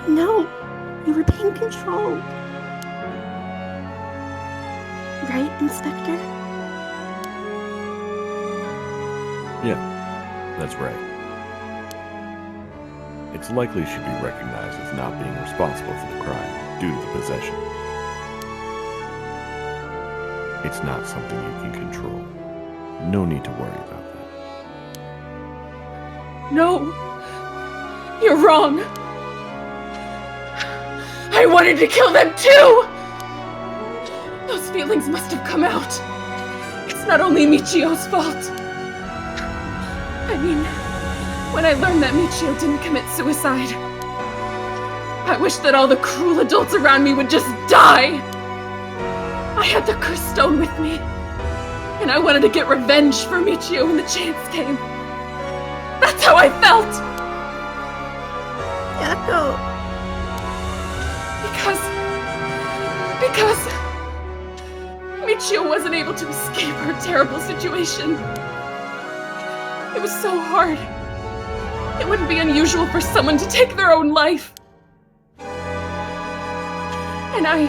No, you were being controlled. Right, Inspector? Yeah, that's right. It's likely she'd be recognized as not being responsible for the crime due to the possession. It's not something you can control. No need to worry about that. No, you're wrong. I wanted to kill them too! Those feelings must have come out. It's not only Michiyo's fault. I mean, when I learned that Michiyo didn't commit suicide, I wish that all the cruel adults around me would just die. I had the cursed stone with me, and I wanted to get revenge for Michiyo when the chance came. That's how I felt! Yakko! Because Michiyo wasn't able to escape her terrible situation. It was so hard. It wouldn't be unusual for someone to take their own life. And I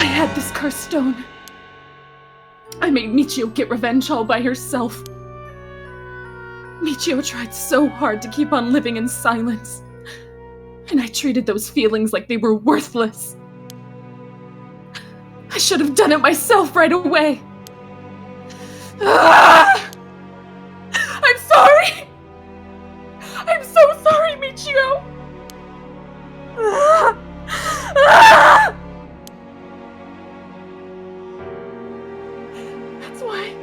had this cursed stone. I made Michiyo get revenge all by herself. Michiyo tried so hard to keep on living in silence. And I treated those feelings like they were worthless. I should have done it myself right away. I'm sorry! I'm so sorry, Michiyo! That's why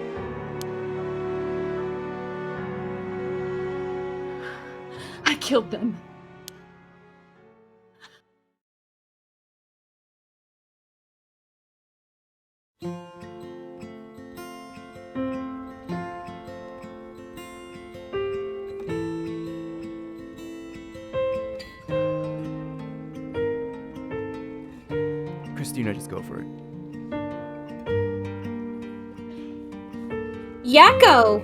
I killed them. Cristina, just go for it. Yakko!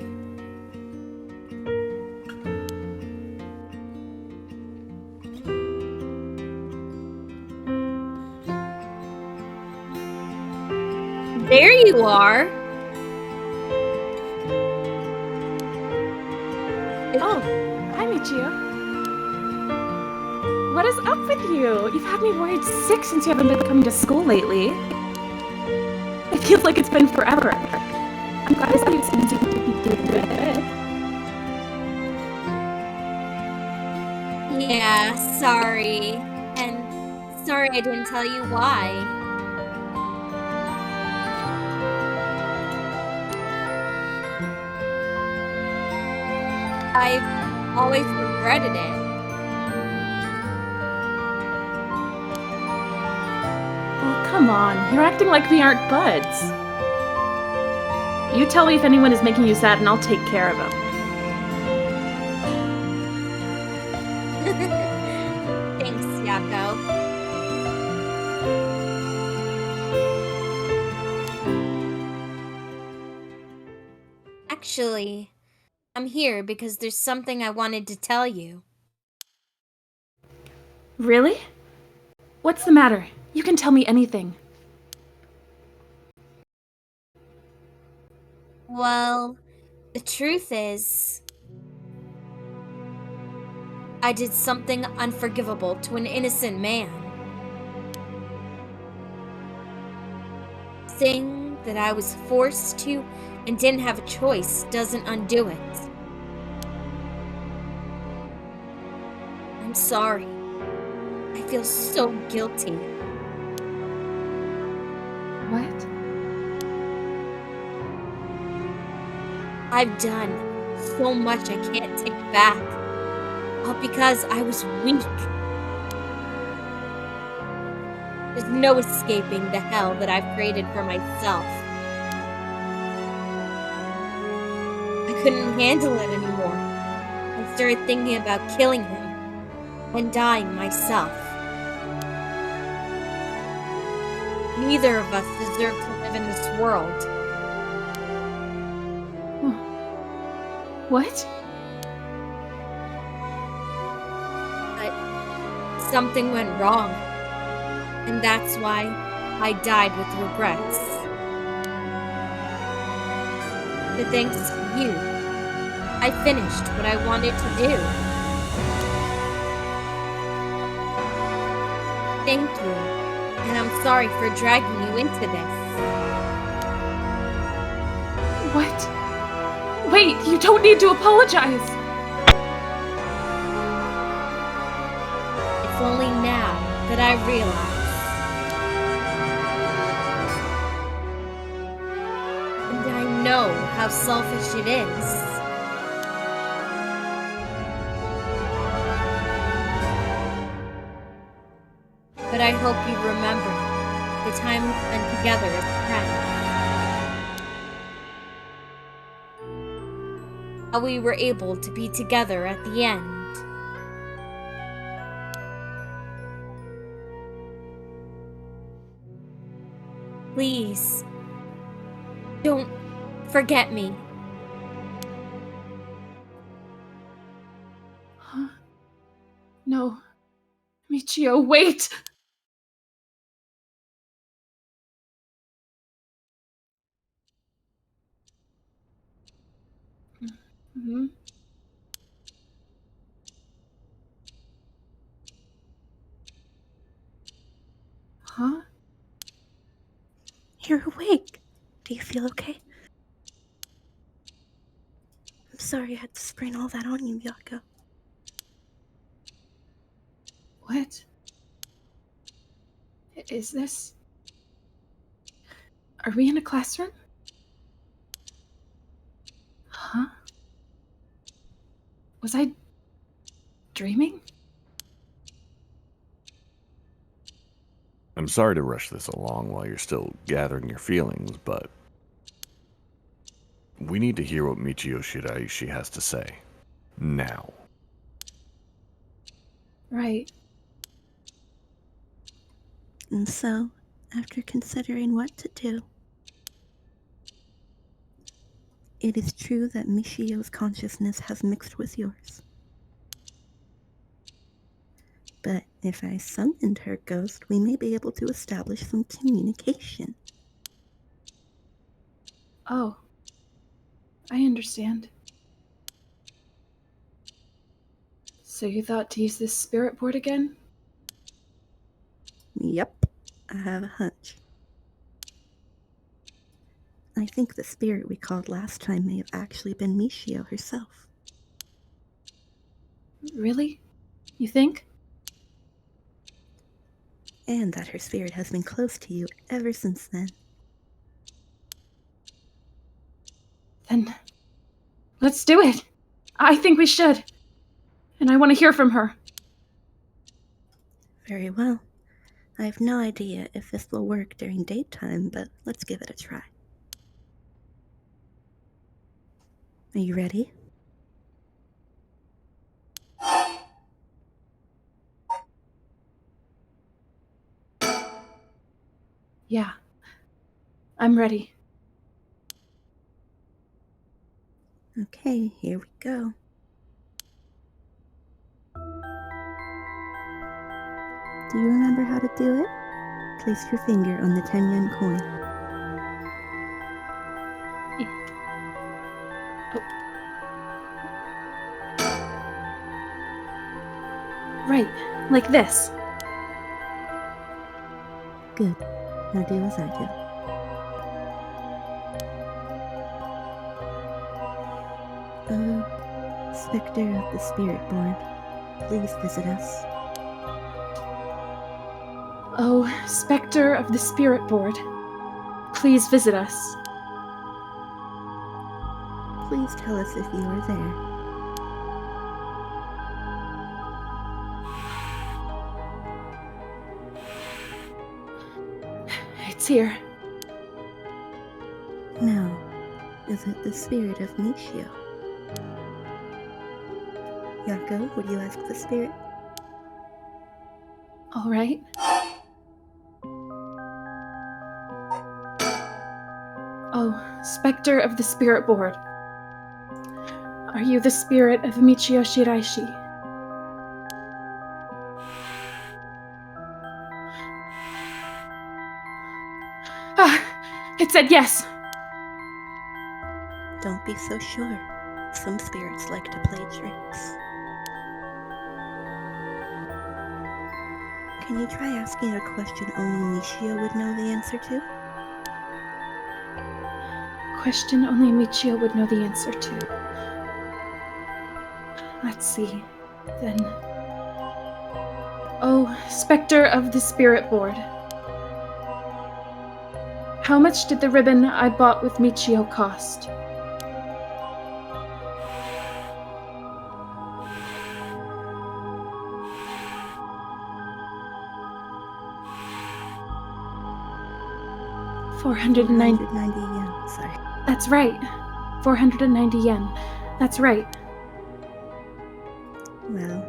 There you are. Oh, hi, Michiyo. What is up with you? You've had me worried sick since you haven't been coming to school lately. It feels like it's been forever. I'm glad to see you seem to be doing good. Yeah, sorry. And sorry I didn't tell you why. I've always regretted it. Oh, come on. You're acting like we aren't buds. You tell me if anyone is making you sad and I'll take care of them. Thanks, Yakko. Actually, I'm here because there's something I wanted to tell you. Really? What's the matter? You can tell me anything. Well, the truth is, I did something unforgivable to an innocent man. Saying that I was forced to and didn't have a choice doesn't undo it. I'm sorry. I feel so guilty. What? I've done so much I can't take back. All because I was weak. There's no escaping the hell that I've created for myself. I couldn't handle it anymore. I started thinking about killing him and dying myself. Neither of us deserve to live in this world. What? But something went wrong. And that's why I died with regrets. But thanks to you, I finished what I wanted to do. Thank you, and I'm sorry for dragging you into this. What? Wait, you don't need to apologize! It's only now that I realize. And I know how selfish it is. But I hope you remember the time we spent together as friends. How we were able to be together at the end. Please, don't forget me. Huh? No. Michiyo, wait! Hmm? Huh? You're awake. Do you feel okay? I'm sorry I had to sprain all that on you, Yakko. What? Is this... Are we in a classroom? Huh? Was I... dreaming? I'm sorry to rush this along while you're still gathering your feelings, but we need to hear what Michiyo Shiraishi has to say. Now. Right. And so, after considering what to do, it is true that Michiyo's consciousness has mixed with yours. But if I summoned her ghost, we may be able to establish some communication. Oh. I understand. So you thought to use this spirit board again? Yep, I have a hunch. I think the spirit we called last time may have actually been Michiyo herself. Really? You think? And that her spirit has been close to you ever since then. Then, let's do it! I think we should. And I want to hear from her. Very well. I have no idea if this will work during daytime, but let's give it a try. Are you ready? Yeah. I'm ready. Okay, here we go. Do you remember how to do it? Place your finger on the 10-yen coin. Right, like this. Good. Now do as I do. Spectre of the Spirit Board, please visit us. Oh, Spectre of the Spirit Board, please visit us. Please tell us if you are there. It's here. Now, is it the spirit of Michiyo? Yakko, would you ask the spirit? All right. Oh, Spectre of the Spirit Board. Are you the spirit of Michiyo Shiraishi? Ah! It said yes! Don't be so sure. Some spirits like to play tricks. Can you try asking a question only Michiyo would know the answer to? Question only Michiyo would know the answer to. Let's see, then. Oh, Spectre of the Spirit Board. How much did the ribbon I bought with Michiyo cost? $490 yen, sorry. That's right. 490 yen. That's right. Well,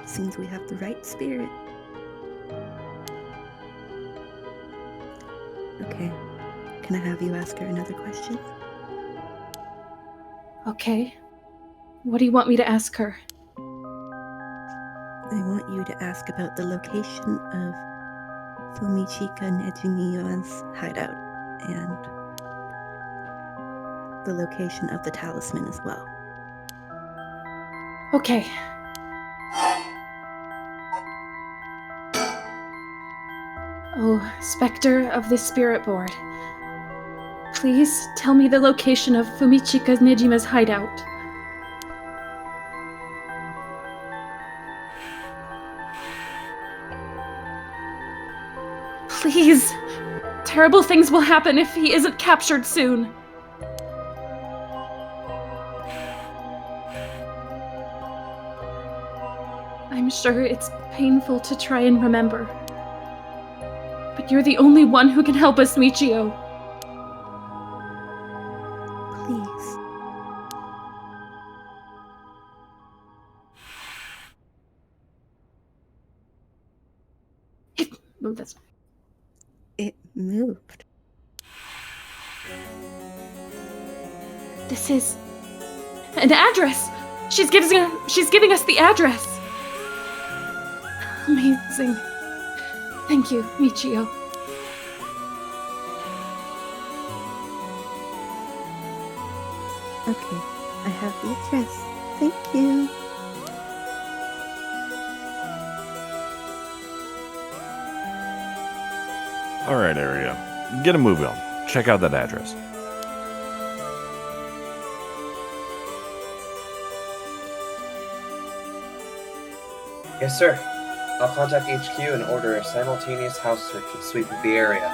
seems we have the right spirit. Okay, can I have you ask her another question? Okay. What do you want me to ask her? I want you to ask about the location of Fumichika Nejimiya's hideout and the location of the talisman as well. Okay. Oh, Spectre of the Spirit Board. Please tell me the location of Fumichika Nejima's hideout. Please! Terrible things will happen if he isn't captured soon. I'm sure it's painful to try and remember. But you're the only one who can help us, Michiyo. Please. It moved. This is an address. She's giving us the address. Amazing. Thank you, Michiyo. Okay, I have the address. Thank you. All right, Erio. Get a move on. Check out that address. Yes, sir. I'll contact HQ and order a simultaneous house search and sweep of the area.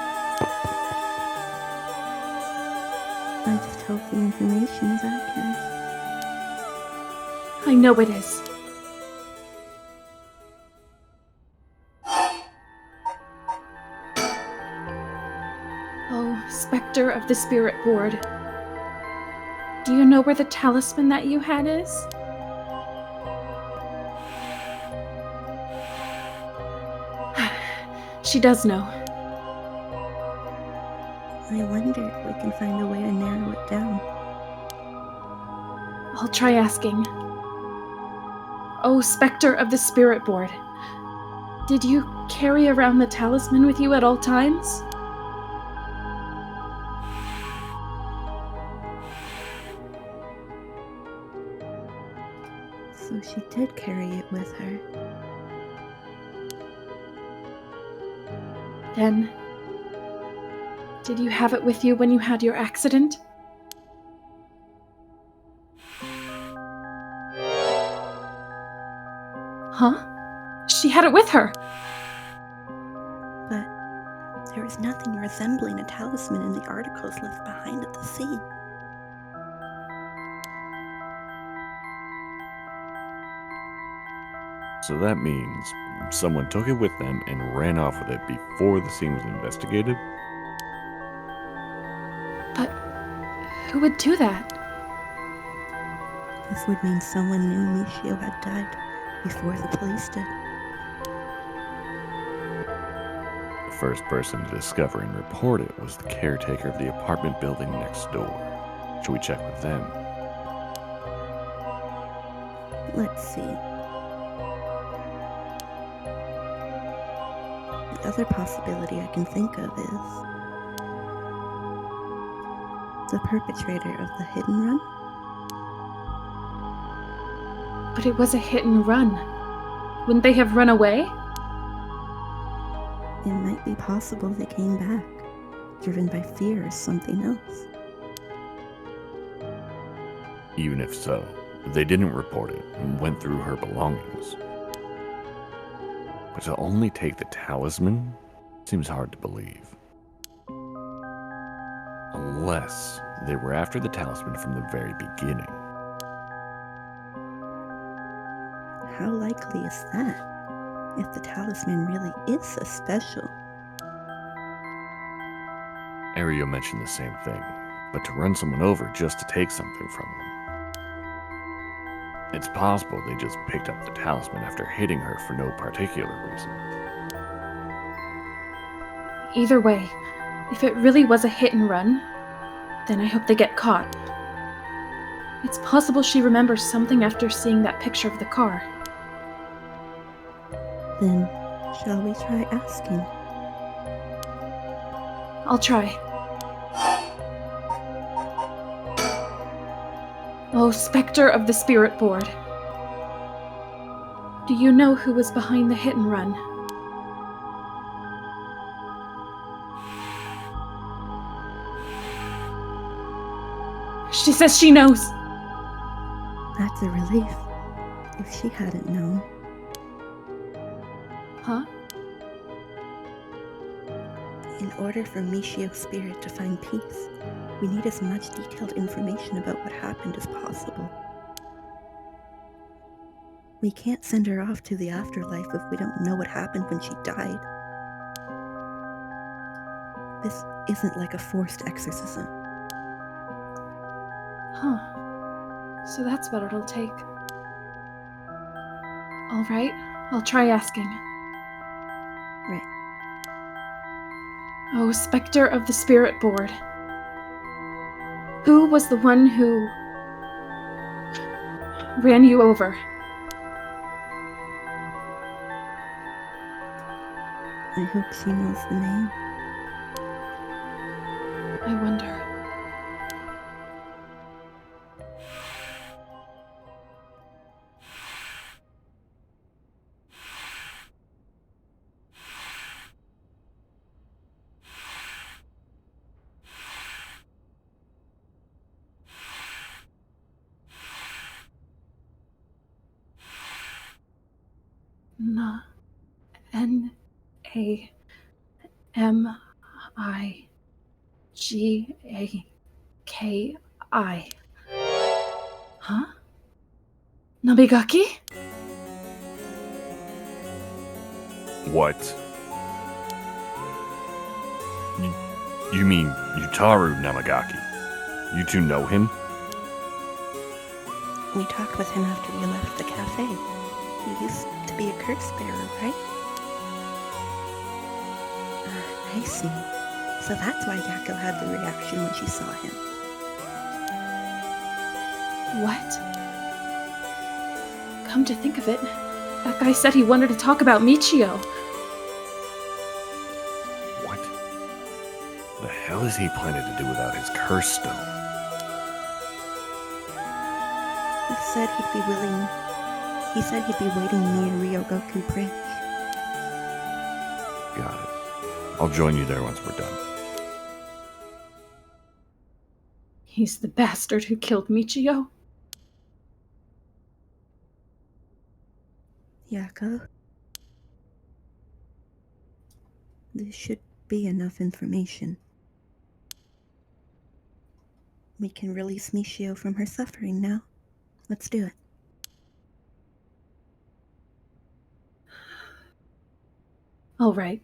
I just hope the information is accurate. I know it is. Oh, Spectre of the Spirit Board. Do you know where the talisman that you had is? She does know. I wonder if we can find a way to narrow it down. I'll try asking. Oh, Spectre of the Spirit Board. Did you carry around the talisman with you at all times? So she did carry it with her. Then, did you have it with you when you had your accident? Huh? She had it with her! But there was nothing resembling a talisman in the articles left behind at the scene. So that means someone took it with them and ran off with it before the scene was investigated? But who would do that? This would mean someone knew Michiyo had died before the police did. The first person to discover and report it was the caretaker of the apartment building next door. Should we check with them? Let's see. The other possibility I can think of is the perpetrator of the hidden run. But it was a hit and run. Wouldn't they have run away? It might be possible they came back, driven by fear or something else. Even if so, they didn't report it and went through her belongings. But to only take the talisman seems hard to believe. Unless they were after the talisman from the very beginning. How likely is that, if the talisman really is so special? Erio mentioned the same thing, but to run someone over just to take something from them. It's possible they just picked up the talisman after hitting her for no particular reason. Either way, if it really was a hit and run, then I hope they get caught. It's possible she remembers something after seeing that picture of the car. Then, shall we try asking? I'll try. Oh, Spectre of the Spirit Board. Do you know who was behind the hit and run? She says she knows. That's a relief, if she hadn't known. Huh? In order for Michiyo's spirit to find peace, we need as much detailed information about what happened as possible. We can't send her off to the afterlife if we don't know what happened when she died. This isn't like a forced exorcism. Huh. So that's what it'll take. All right, I'll try asking. Right. Oh, Spectre of the Spirit Board. Who was the one who ran you over? I hope she knows the name. I wonder. Namigaki. Huh? Namigaki? What? You mean Yutaru Namigaki? You two know him? We talked with him after we left the cafe. He used to be a curse bearer, right? I see. So that's why Yakko had the reaction when she saw him. What? Come to think of it, that guy said he wanted to talk about Michiyo. What the hell is he planning to do without his curse stone? He said he'd be willing. He said he'd be waiting near Ryogoku Bridge. Got it. I'll join you there once we're done. He's the bastard who killed Michiyo. Yakko. This should be enough information. We can release Michiyo from her suffering now. Let's do it. All right.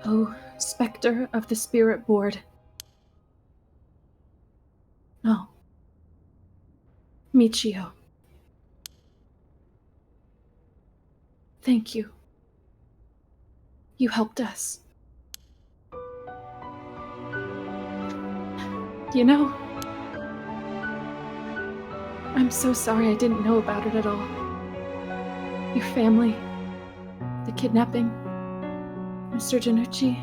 Oh, Spectre of the Spirit Board. No. Michiyo. Thank you. You helped us. You know, I'm so sorry I didn't know about it at all. Your family, the kidnapping, Mr. Janucci.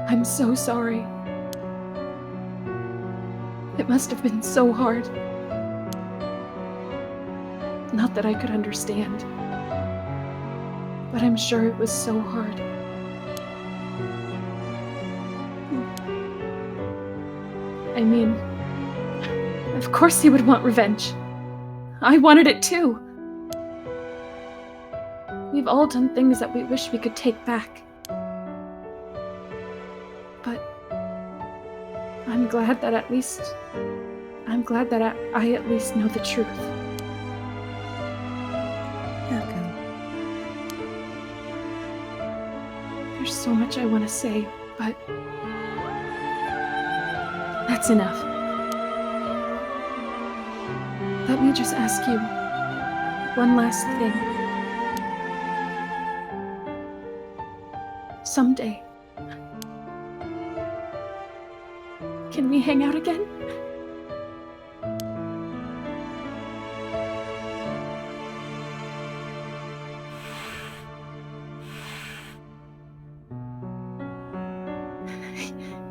I'm so sorry. It must have been so hard. Not that I could understand, but I'm sure it was so hard. I mean, of course he would want revenge. I wanted it too. We've all done things that we wish we could take back. But I'm glad that I at least know the truth. Yakko. There's so much I want to say, but that's enough. Let me just ask you one last thing. Someday, can we hang out again?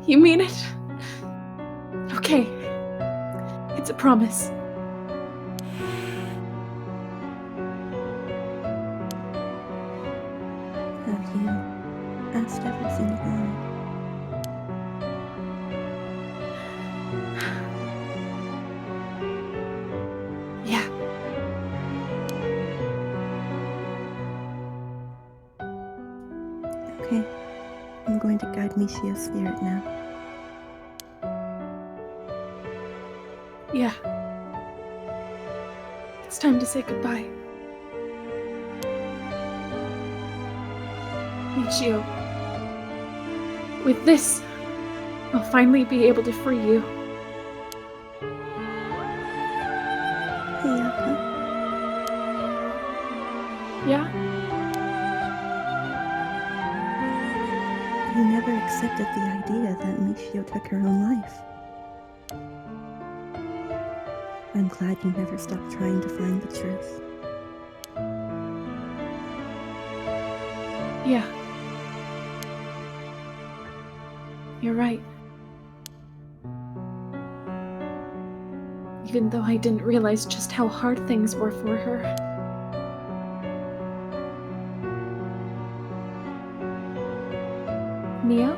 You mean it? Okay. It's a promise. Have you asked everything you wanted? Yeah. Okay. I'm going to guide Michiyo's spirit now. Yeah. It's time to say goodbye. Michiyo. With this, I'll finally be able to free you. Hey, Yakko. Yeah? You never accepted the idea that Michiyo took her own life. I'm glad you never stopped trying to find the truth. Yeah. You're right. Even though I didn't realize just how hard things were for her. Neo?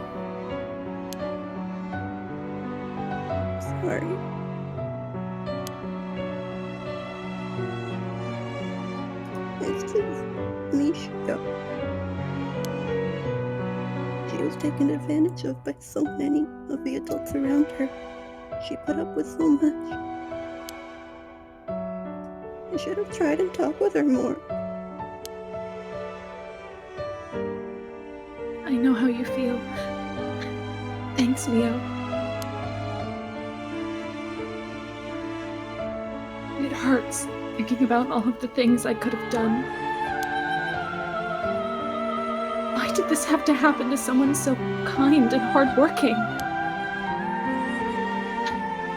Sorry. This is Michiyo. She was taken advantage of by so many of the adults around her. She put up with so much. I should have tried and talked with her more. I know how you feel. Thanks, Mio. It hurts thinking about all of the things I could have done. Why did this have to happen to someone so kind and hardworking?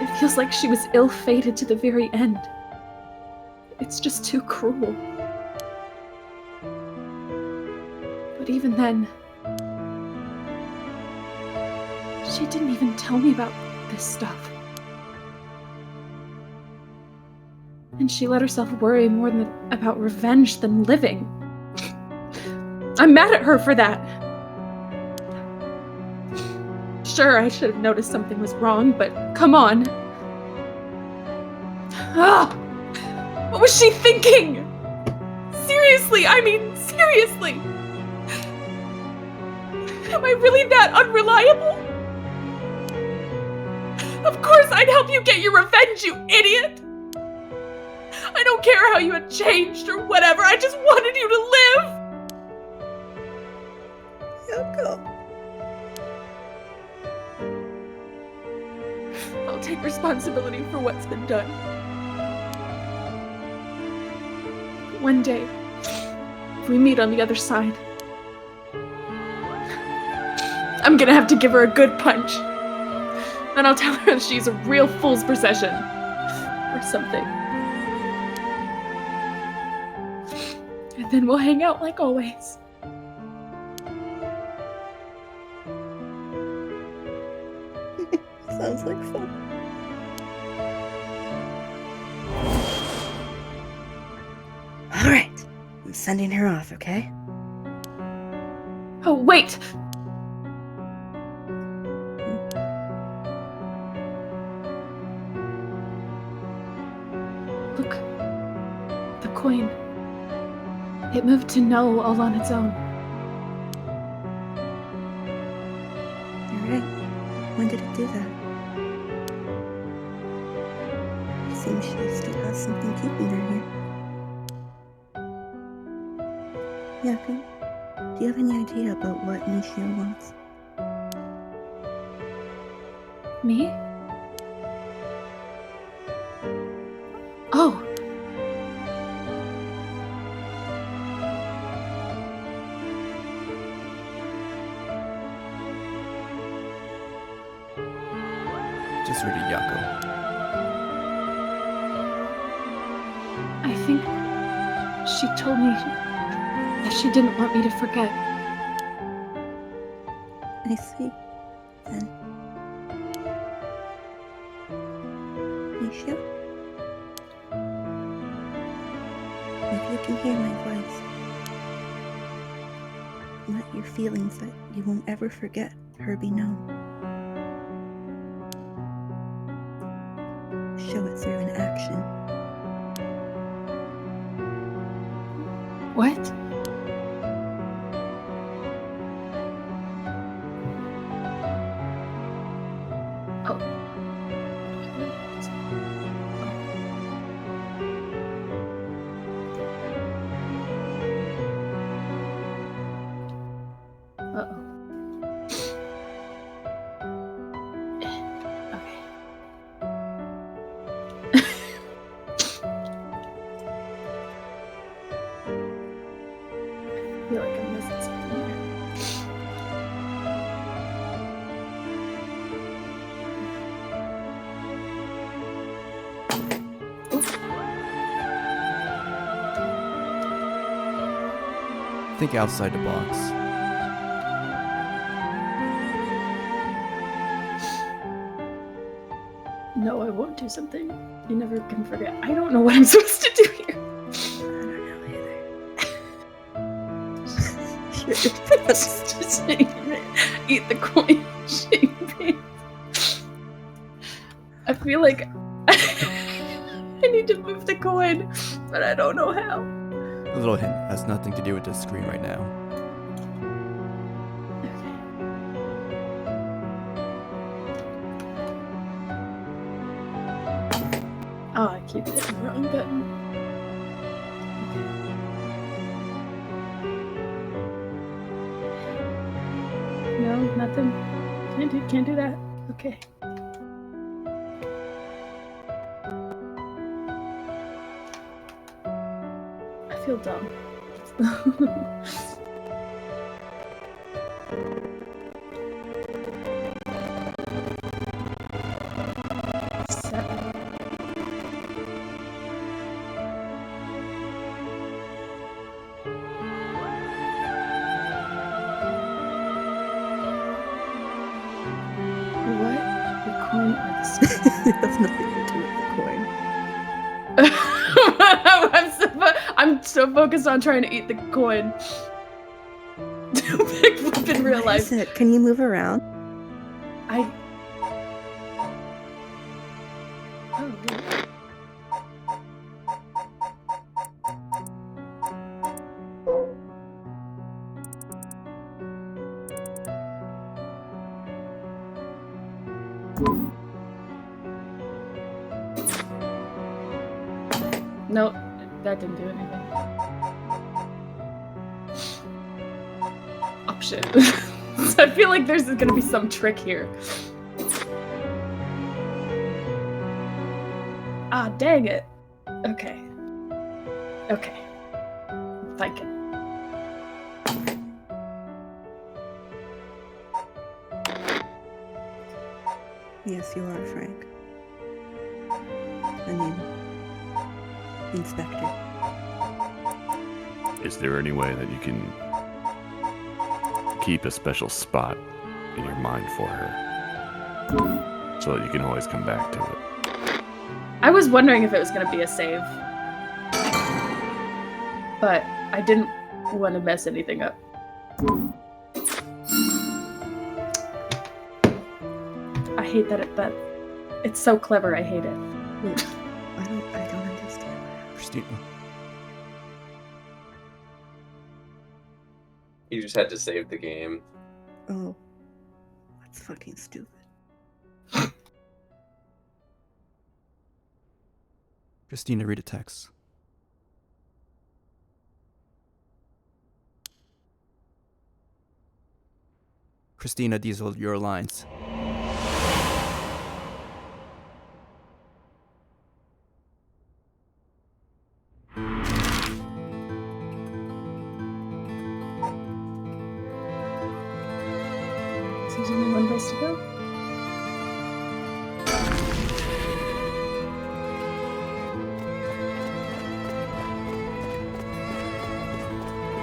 It feels like she was ill-fated to the very end. It's just too cruel. But even then, she didn't even tell me about this stuff. And she let herself worry more about revenge than living. I'm mad at her for that. Sure, I should have noticed something was wrong, but come on. Ah! What was she thinking? Seriously, seriously! Am I really that unreliable? Of course I'd help you get your revenge, you idiot! I don't care how you had changed or whatever, I just wanted you to live! Yakko. I'll take responsibility for what's been done. One day, if we meet on the other side, I'm gonna have to give her a good punch. And I'll tell her she's a real fool's procession. Or something. And then we'll hang out like always. Sounds like fun. Alright, I'm sending her off, okay? Oh, wait! Look. The coin. It moved to no all on its own. You're right. When did it do that? It seems she still has something keeping her here. Yakko, do you have any idea about what Michiyo wants? Me? Oh! Just read it, Yakko. I think she told me that she didn't want me to forget. I see. Then. Michiyo? If you can hear my voice, let your feelings that you won't ever forget her be known. Show it through in action. What? Oh. Uh-oh. Okay. I feel like I'm missing something here. Think outside the box. No, I won't do something you never can forget. I don't know what I'm supposed to do here. I don't know either. Just eat the coin. I feel like I need to move the coin, but I don't know how. A little hint has nothing to do with the screen right now. Oh, I keep hitting the wrong button. No, nothing. Can't do that. Okay. I feel dumb. It has nothing to do with the coin. I'm so focused on trying to eat the coin. Pick up in real life. What is it? Can you move around? Oh, yeah. No, that didn't do anything. Oh shit. So I feel like there's gonna be some trick here. Ah, dang it. Okay. Okay. Thank you. Yes, you are, Frank. I mean, Inspector. Is there any way that you can keep a special spot in your mind for her so that you can always come back to it? I was wondering if it was gonna be a save. But I didn't want to mess anything up. I hate that it's so clever, I hate it. I don't understand. Cristina. You just had to save the game. Oh, that's fucking stupid. Cristina, read a text. Cristina, these are your lines. So there's only one place to go?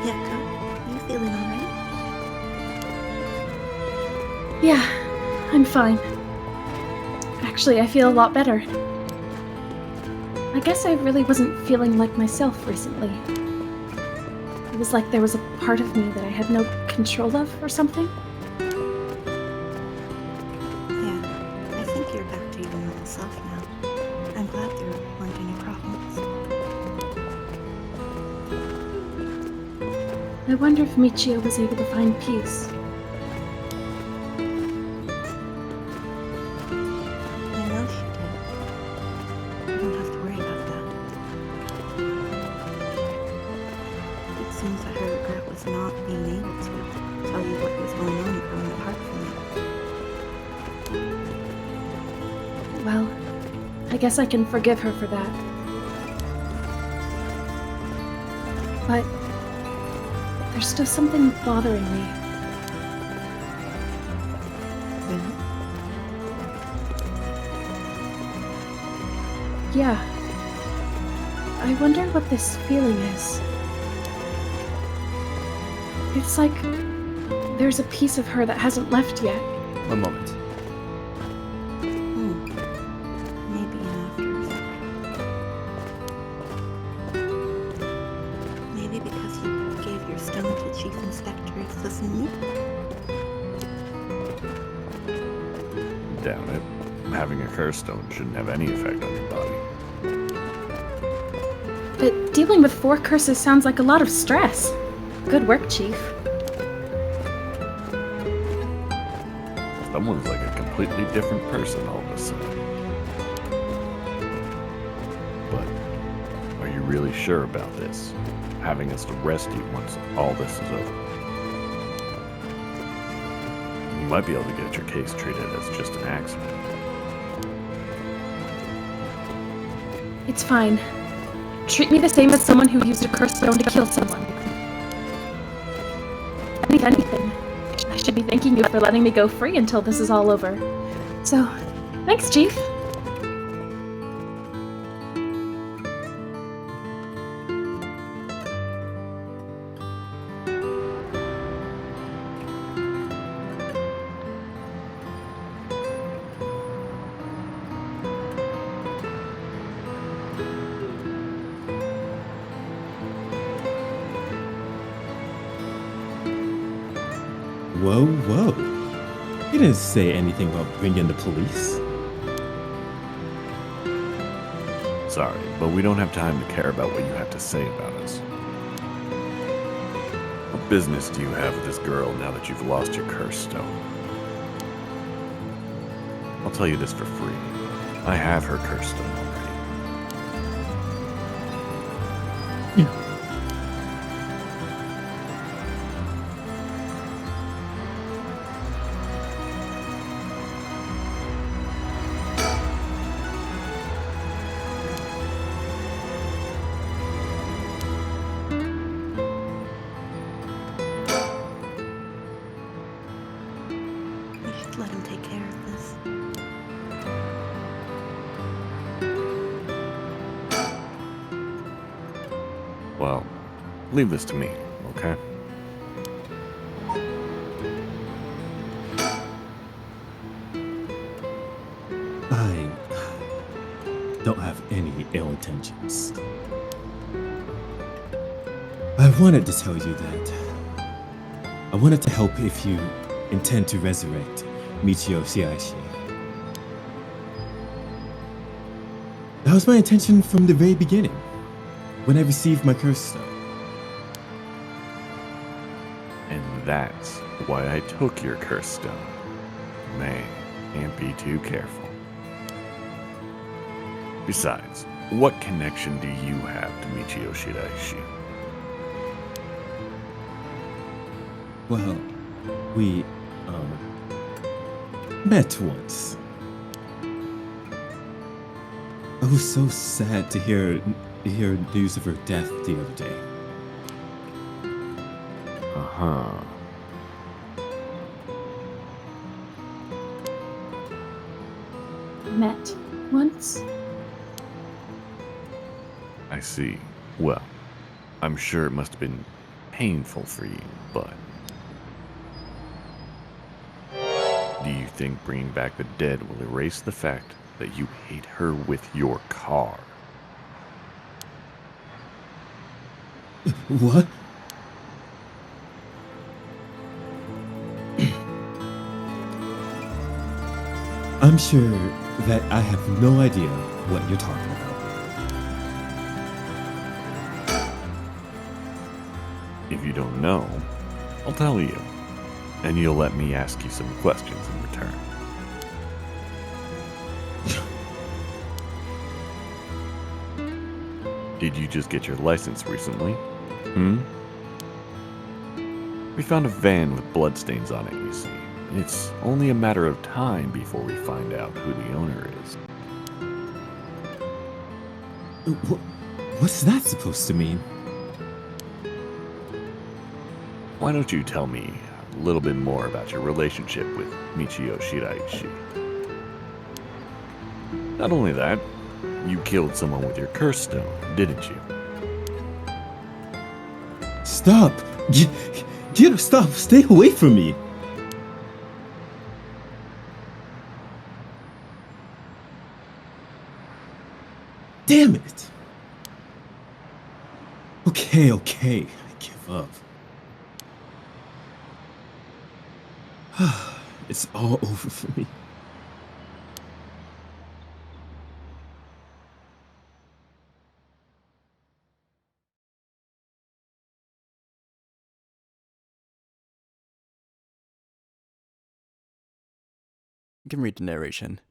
Yakko, you feeling alright? Yeah, I'm fine. Actually, I feel a lot better. I guess I really wasn't feeling like myself recently. It was like there was a part of me that I had no control of or something. Yeah, I think you're back to your normal self now. I'm glad there weren't any problems. I wonder if Michiyo was able to find peace. I know she did. You don't have to worry about that. It seems that her regret was not being able to tell you what was going on growing apart from you. Well, I guess I can forgive her for that. But there's still something bothering me. Really? Yeah. I wonder what this feeling is. It's like there's a piece of her that hasn't left yet. One moment. Maybe an after. Maybe because you gave your stone to Chief Inspector explicitly? Doubt it. Having a curse stone shouldn't have any effect on your body. But dealing with 4 curses sounds like a lot of stress. Good work, Chief. Someone's like a completely different person all of a sudden. But are you really sure about this? Having us arrest you once all this is over? You might be able to get your case treated as just an accident. It's fine. Treat me the same as someone who used a cursed stone to kill someone. If anything, I should be thanking you for letting me go free until this is all over. So, thanks, Chief. Whoa, whoa. You didn't say anything about bringing the police. Sorry, but we don't have time to care about what you have to say about us. What business do you have with this girl now that you've lost your curse stone? I'll tell you this for free. I have her curse stone already. We should let him take care of this. Well, leave this to me, okay? I don't have any ill intentions. I wanted to tell you that. I wanted to help if you intend to resurrect Michiyo Shiaishi. That was my intention from the very beginning, when I received my curse stone. And that's why I took your curse stone. Man, can't be too careful. Besides, what connection do you have to Michiyo Shiaishi? Well, we, met once. I was so sad to hear news of her death the other day. Uh-huh. Met once? I see. Well, I'm sure it must have been painful for you, but... do you think bringing back the dead will erase the fact that you hate her with your car? What? I'm sure that I have no idea what you're talking about. If you don't know, I'll tell you, and you'll let me ask you some questions in return. Did you just get your license recently? We found a van with bloodstains on it, you see. It's only a matter of time before we find out who the owner is. What's that supposed to mean? Why don't you tell me a little bit more about your relationship with Michiyo Shiaishi? Not only that, you killed someone with your curse stone, didn't you? Stop! Stop! Stay away from me! Damn it! Okay, I give up. It's all over for me. You can read the narration.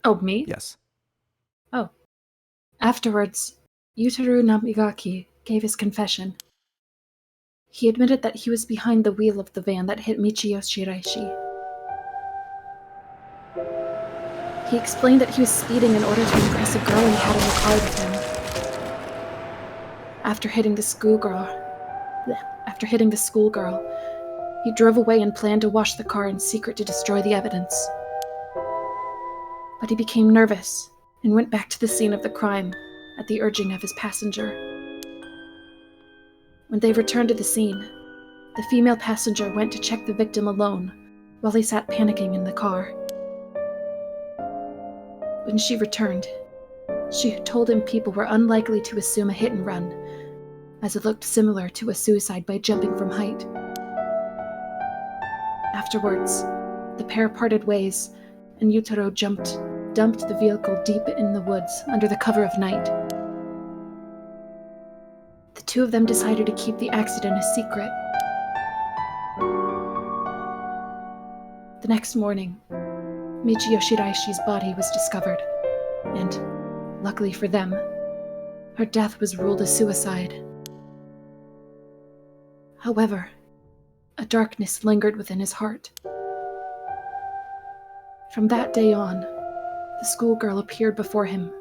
Oh, me? Yes. Oh. Afterwards, Yutaru Namigaki gave his confession. He admitted that he was behind the wheel of the van that hit Michiyo Shiraishi. He explained that he was speeding in order to impress a girl he had in the car with him. After hitting the schoolgirl, he drove away and planned to wash the car in secret to destroy the evidence. But he became nervous and went back to the scene of the crime at the urging of his passenger. When they returned to the scene, the female passenger went to check the victim alone while he sat panicking in the car. When she returned, she told him people were unlikely to assume a hit and run, as it looked similar to a suicide by jumping from height. Afterwards, the pair parted ways, and Yutaro dumped the vehicle deep in the woods under the cover of night. The two of them decided to keep the accident a secret. The next morning, Michiyo Shiraishi's body was discovered, and, luckily for them, her death was ruled a suicide. However, a darkness lingered within his heart. From that day on, the schoolgirl appeared before him,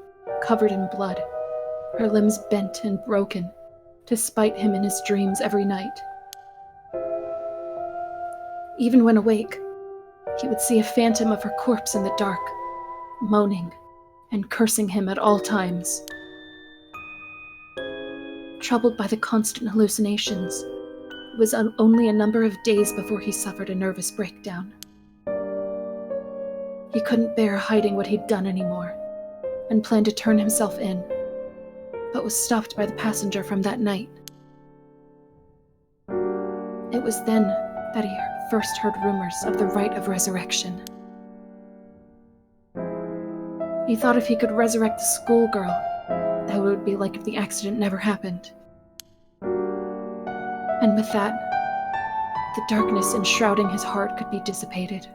covered in blood, her limbs bent and broken, to spite him in his dreams every night. Even when awake, he would see a phantom of her corpse in the dark, moaning and cursing him at all times. Troubled by the constant hallucinations, it was only a number of days before he suffered a nervous breakdown. He couldn't bear hiding what he'd done anymore, and planned to turn himself in, but was stopped by the passenger from that night. It was then that he first heard rumors of the rite of resurrection. He thought if he could resurrect the schoolgirl, that it would be like if the accident never happened. And with that, the darkness enshrouding his heart could be dissipated.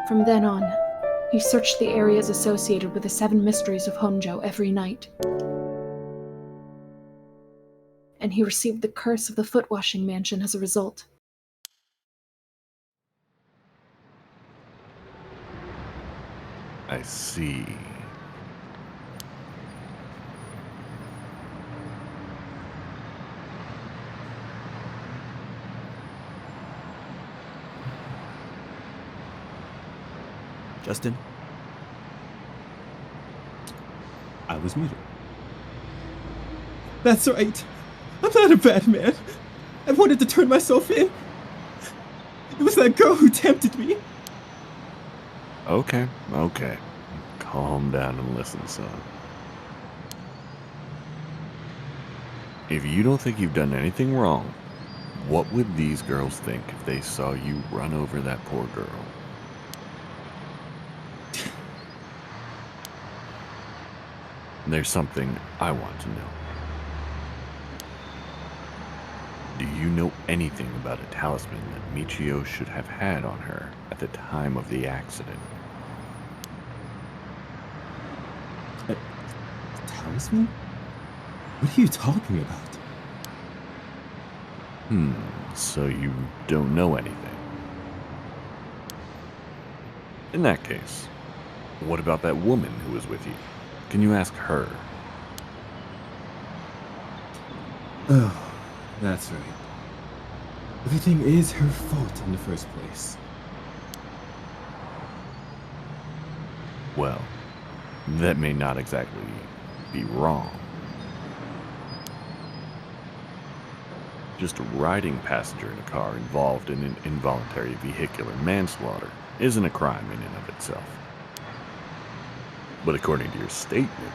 From then on, he searched the areas associated with the Seven Mysteries of Honjo every night. And he received the curse of the foot-washing mansion as a result. I see. Justin? I was muted. That's right. I'm not a bad man. I wanted to turn myself in. It was that girl who tempted me. Okay. Calm down and listen, son. If you don't think you've done anything wrong, what would these girls think if they saw you run over that poor girl? There's something I want to know. Do you know anything about a talisman that Michiyo should have had on her at the time of the accident? A talisman? What are you talking about? So you don't know anything. In that case, what about that woman who was with you? Can you ask her? Oh, that's right. Everything is her fault in the first place. Well, that may not exactly be wrong. Just a riding passenger in a car involved in an involuntary vehicular manslaughter isn't a crime in and of itself. But according to your statement,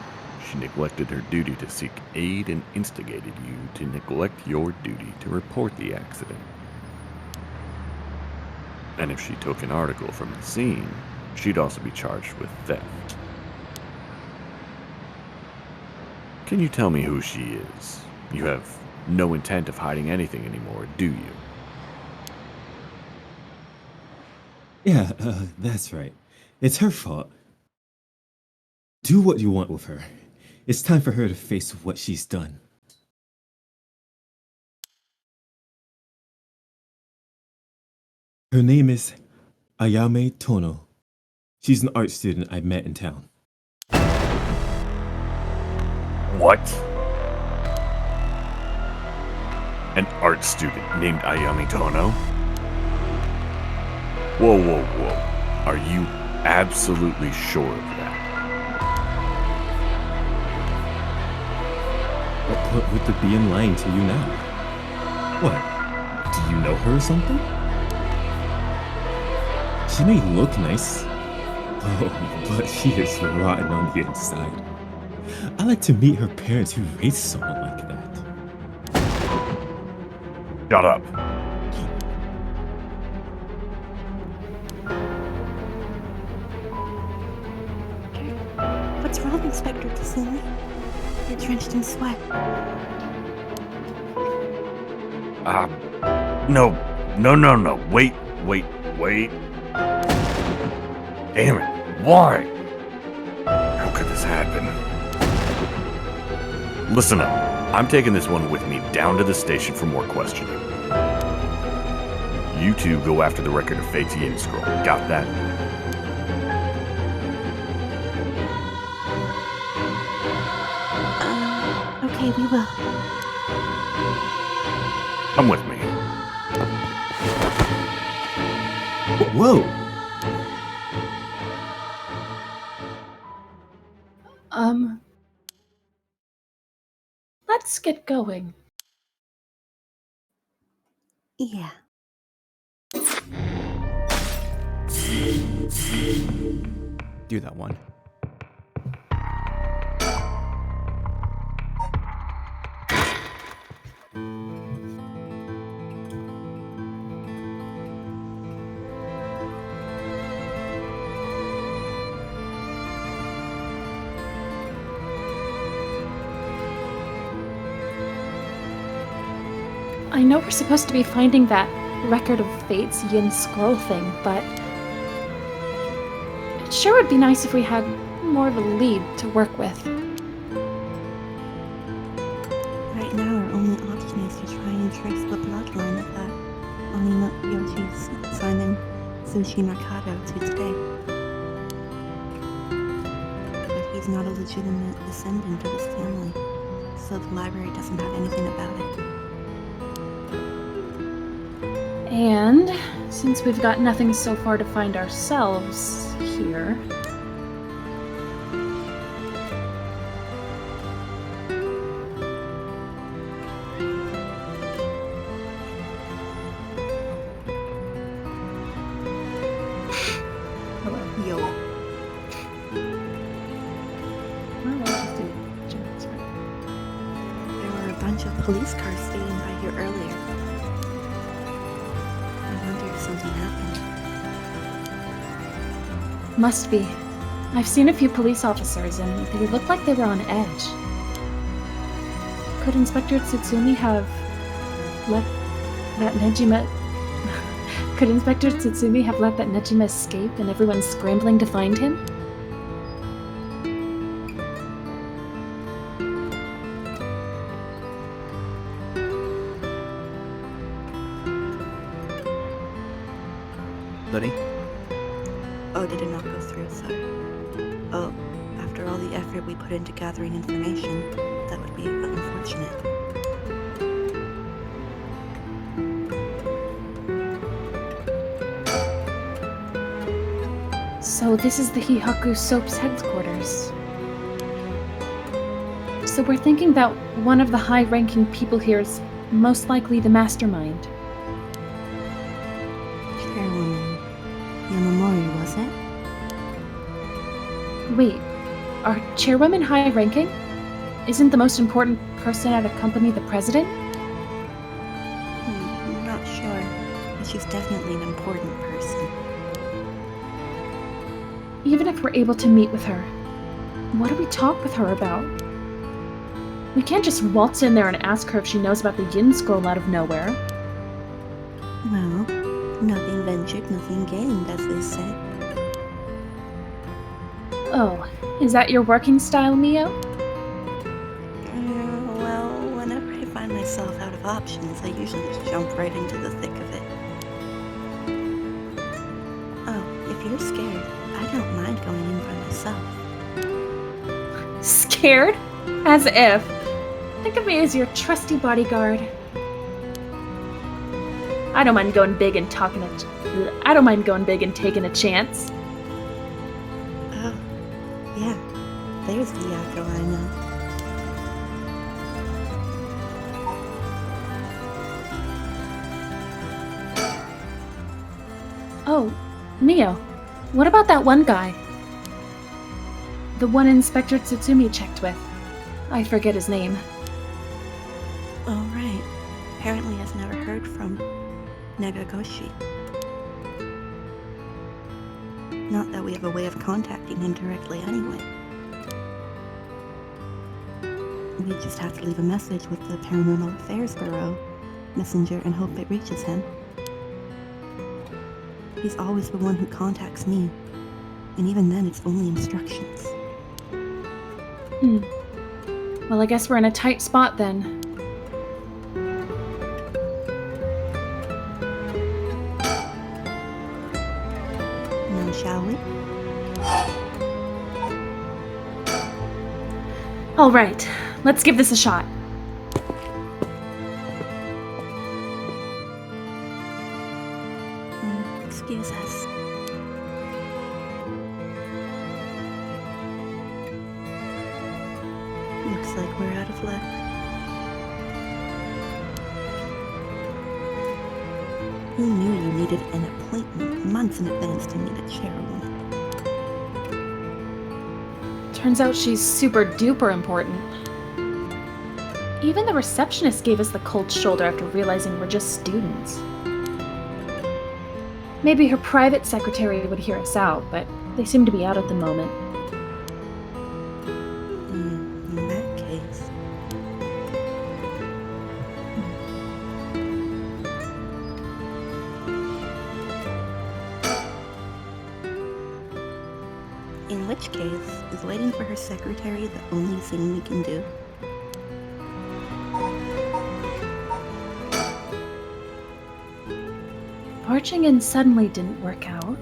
she neglected her duty to seek aid and instigated you to neglect your duty to report the accident. And if she took an article from the scene, she'd also be charged with theft. Can you tell me who she is? You have no intent of hiding anything anymore, do you? Yeah, that's right. It's her fault. Do what you want with her. It's time for her to face what she's done. Her name is Ayame Tono. She's an art student I met in town. What? An art student named Ayame Tono? Whoa, whoa, whoa. Are you absolutely sure of that? What would the being lying to you now? What? Do you know her or something? She may look nice. Oh, but she is rotten on the inside. I like to meet her parents who raised someone like that. Shut up. What's wrong, Inspector Tasumi? You're drenched in sweat. No. Wait. Damn it. Why? How could this happen? Listen up. I'm taking this one with me down to the station for more questioning. You two go after the record of Fate's Yin Scroll. Got that? Okay, we will. Come with me. Whoa! Let's get going. Yeah. Do that one. I know we're supposed to be finding that record of Fate's Yin Scroll thing, but it sure would be nice if we had more of a lead to work with. Right now, our only option is to try and trace the bloodline of that Onino Yoshi's Simon Sushi Mercado to today. But he's not a legitimate descendant of his family, so the library doesn't have anything about it. And since we've got nothing so far to find ourselves here, Yo. There were a bunch of police cars speeding by here earlier. I wonder if something happened. must be. I've seen a few police officers and they look like they were on edge. Could Inspector Tsutsumi have let that Nejima... Could Inspector Tsutsumi have let that Nejima escape and everyone's scrambling to find him? Lini? Oh, did it not go through, sorry. Oh, after all the effort we put into gathering information, that would be unfortunate. So this is the Hihaku Soap's headquarters. So we're thinking that one of the high-ranking people here is most likely the mastermind. Chairwoman Yamamori, was it? Wait, are chairwomen high-ranking? Isn't the most important person at a company the president? I'm not sure, but she's definitely an important person. Even if we're able to meet with her, what do we talk with her about? We can't just waltz in there and ask her if she knows about the Yin Scroll out of nowhere. Well, nothing ventured, nothing gained, as they say. Oh, is that your working style, Mio? Well, whenever I find myself out of options, I usually just jump right into the thick of it. Oh, if you're scared, I don't mind going in by myself. Scared? As if. Think of me as your trusty bodyguard. I don't mind going big and taking a chance. Oh, yeah. There's the Yakko I know. Oh, Mio, what about that one guy? The one Inspector Tsutsumi checked with. I forget his name. Oh, right. Apparently has never heard from Nagagoshi. Not that we have a way of contacting him directly anyway. We just have to leave a message with the Paranormal Affairs Bureau messenger and hope it reaches him. He's always the one who contacts me, and even then it's only instructions. Well, I guess we're in a tight spot then. Now, shall we? All right, let's give this a shot. Excuse us. Looks like we're out of luck. Who knew you needed an appointment months in advance to meet a chairwoman? Turns out she's super duper important. Even the receptionist gave us the cold shoulder after realizing we're just students. Maybe her private secretary would hear us out, but they seem to be out at the moment. In that case... In which case, is waiting for her secretary the only thing we can do? Marching in suddenly didn't work out.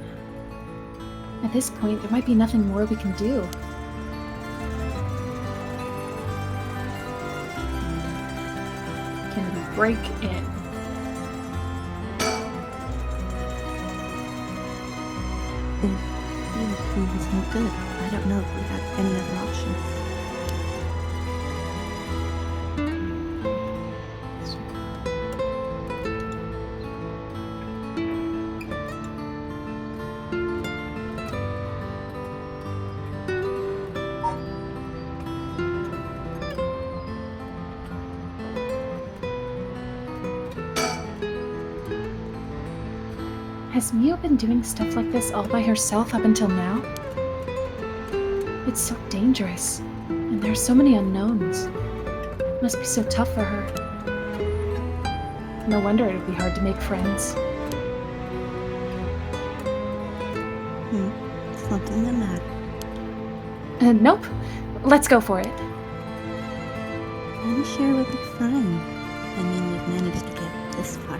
At this point, there might be nothing more we can do. Can we break in? If Yakko is no good, I don't know if we have any other options. Has Mio been doing stuff like this all by herself up until now? It's so dangerous, and there are so many unknowns. It must be so tough for her. No wonder it would be hard to make friends. Something the matter? Nope. Let's go for it. I'm sure we'll be fine. I mean, we've managed to get this far.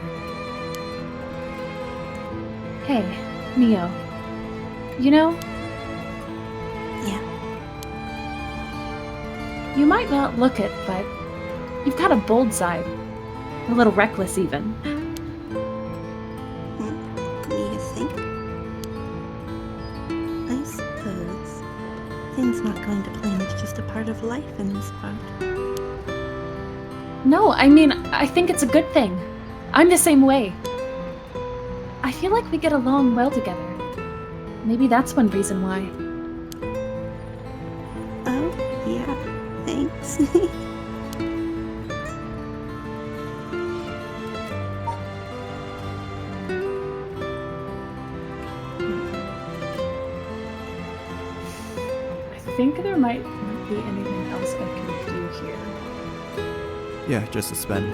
Hey, Mio. You know? Yeah. You might not look it, but you've got a bold side. A little reckless, even. You think? I suppose. Things not going to plan is just a part of life in this part. No, I mean, I think it's a good thing. I'm the same way. I feel like we get along well together. Maybe that's one reason why. Oh, yeah. Thanks. I think there might not be anything else I can do here. Yeah, just suspend.